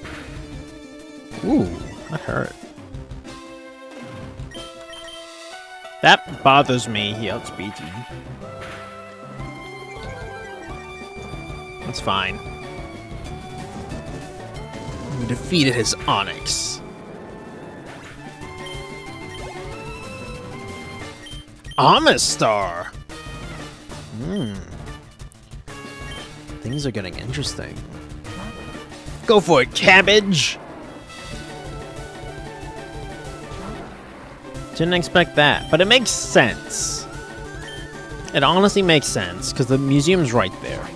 Ooh, that hurt. That bothers me, he outspeeds me. That's fine. We defeated his Onyx. Amistar! Things are getting interesting. Go for it, Cabbage! Didn't expect that, but it makes sense. It honestly makes sense, because the museum's right there.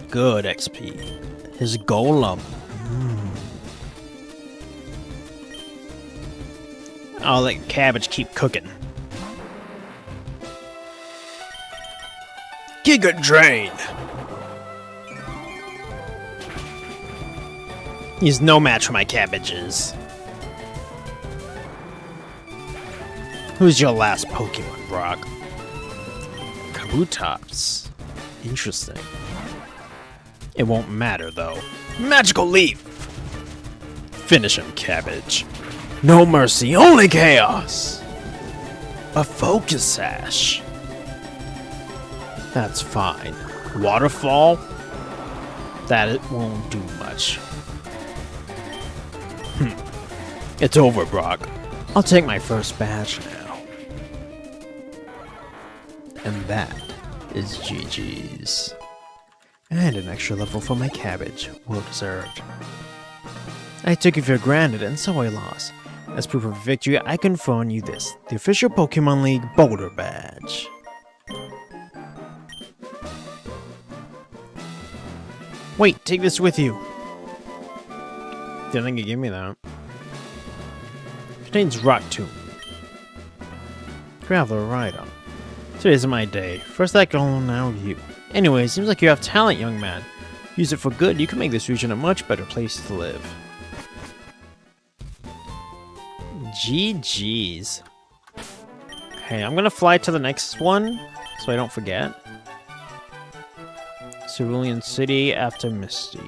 Good XP. His Golem. I'll let Cabbage keep cooking. Giga Drain! He's no match for my cabbages. Who's your last Pokemon, Brock? Kabutops. Interesting. It won't matter, though. Magical Leaf! Finish him, Cabbage. No mercy, only chaos! A Focus Sash. That's fine. Waterfall? That it won't do much. It's over, Brock. I'll take my first badge now. And that is GG's. And an extra level for my Cabbage. Well deserved. I took you for granted and so I lost. As proof of victory, I confer on you this. The official Pokemon League Boulder Badge. Wait, take this with you. Didn't think you gave me that. Contains Rock Tomb. Traveler Rider. Today's my day. First that girl, now you. Anyway, seems like you have talent, young man. Use it for good, you can make this region a much better place to live. GG's. Okay, I'm gonna fly to the next one, so I don't forget. Cerulean City after Misty.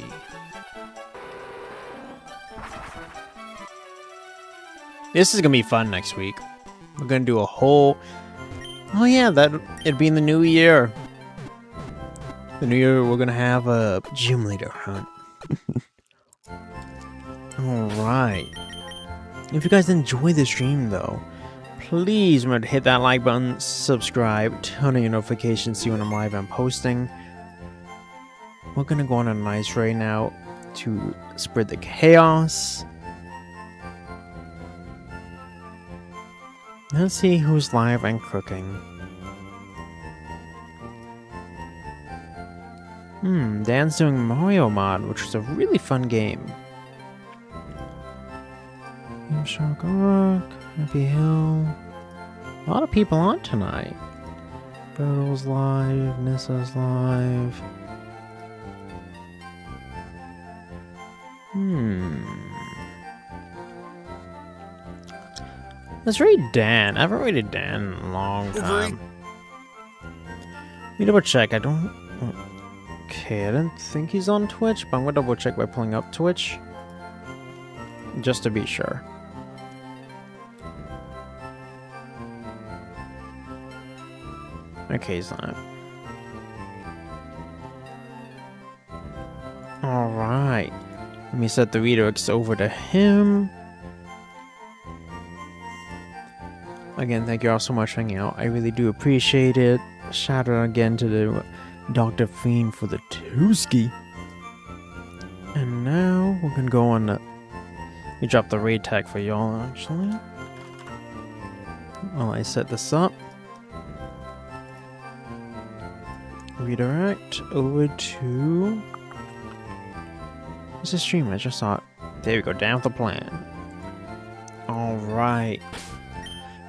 This is gonna be fun next week. We're gonna do a whole... Oh yeah, it'd be in the new year. The new year, we're gonna have a gym leader hunt. Alright. If you guys enjoy the stream, though, please remember to hit that like button, subscribe, turn on your notifications, see when I'm live and posting. We're gonna go on a nice raid now to spread the chaos. Let's see who's live and cooking. Dan's doing Mario Mod, which was a really fun game. Shark Rock, Happy Hill. A lot of people on tonight. Bertle's live, Nissa's live. Let's read Dan. I haven't rated Dan in a long time. Let me double check. I don't... Okay, I didn't think he's on Twitch, but I'm gonna double check by pulling up Twitch. Just to be sure. Okay, he's not. Alright. Let me set the redirects over to him. Again, thank you all so much for hanging out. I really do appreciate it. Shout out again to the Dr. Fiend for the Tooski. And now we're gonna go on the... Let me drop the raid tag for y'all, actually. While I set this up. Redirect over to... What's the stream? I just saw it. There we go, down with the plan. Alright.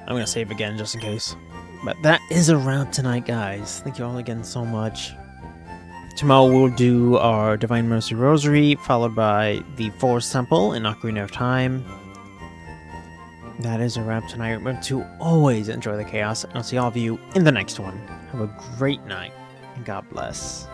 I'm gonna save again just in case. But that is a wrap tonight, guys. Thank you all again so much. Tomorrow we'll do our Divine Mercy Rosary, followed by the Forest Temple in Ocarina of Time. That is a wrap tonight. Remember to always enjoy the chaos, and I'll see all of you in the next one. Have a great night, and God bless.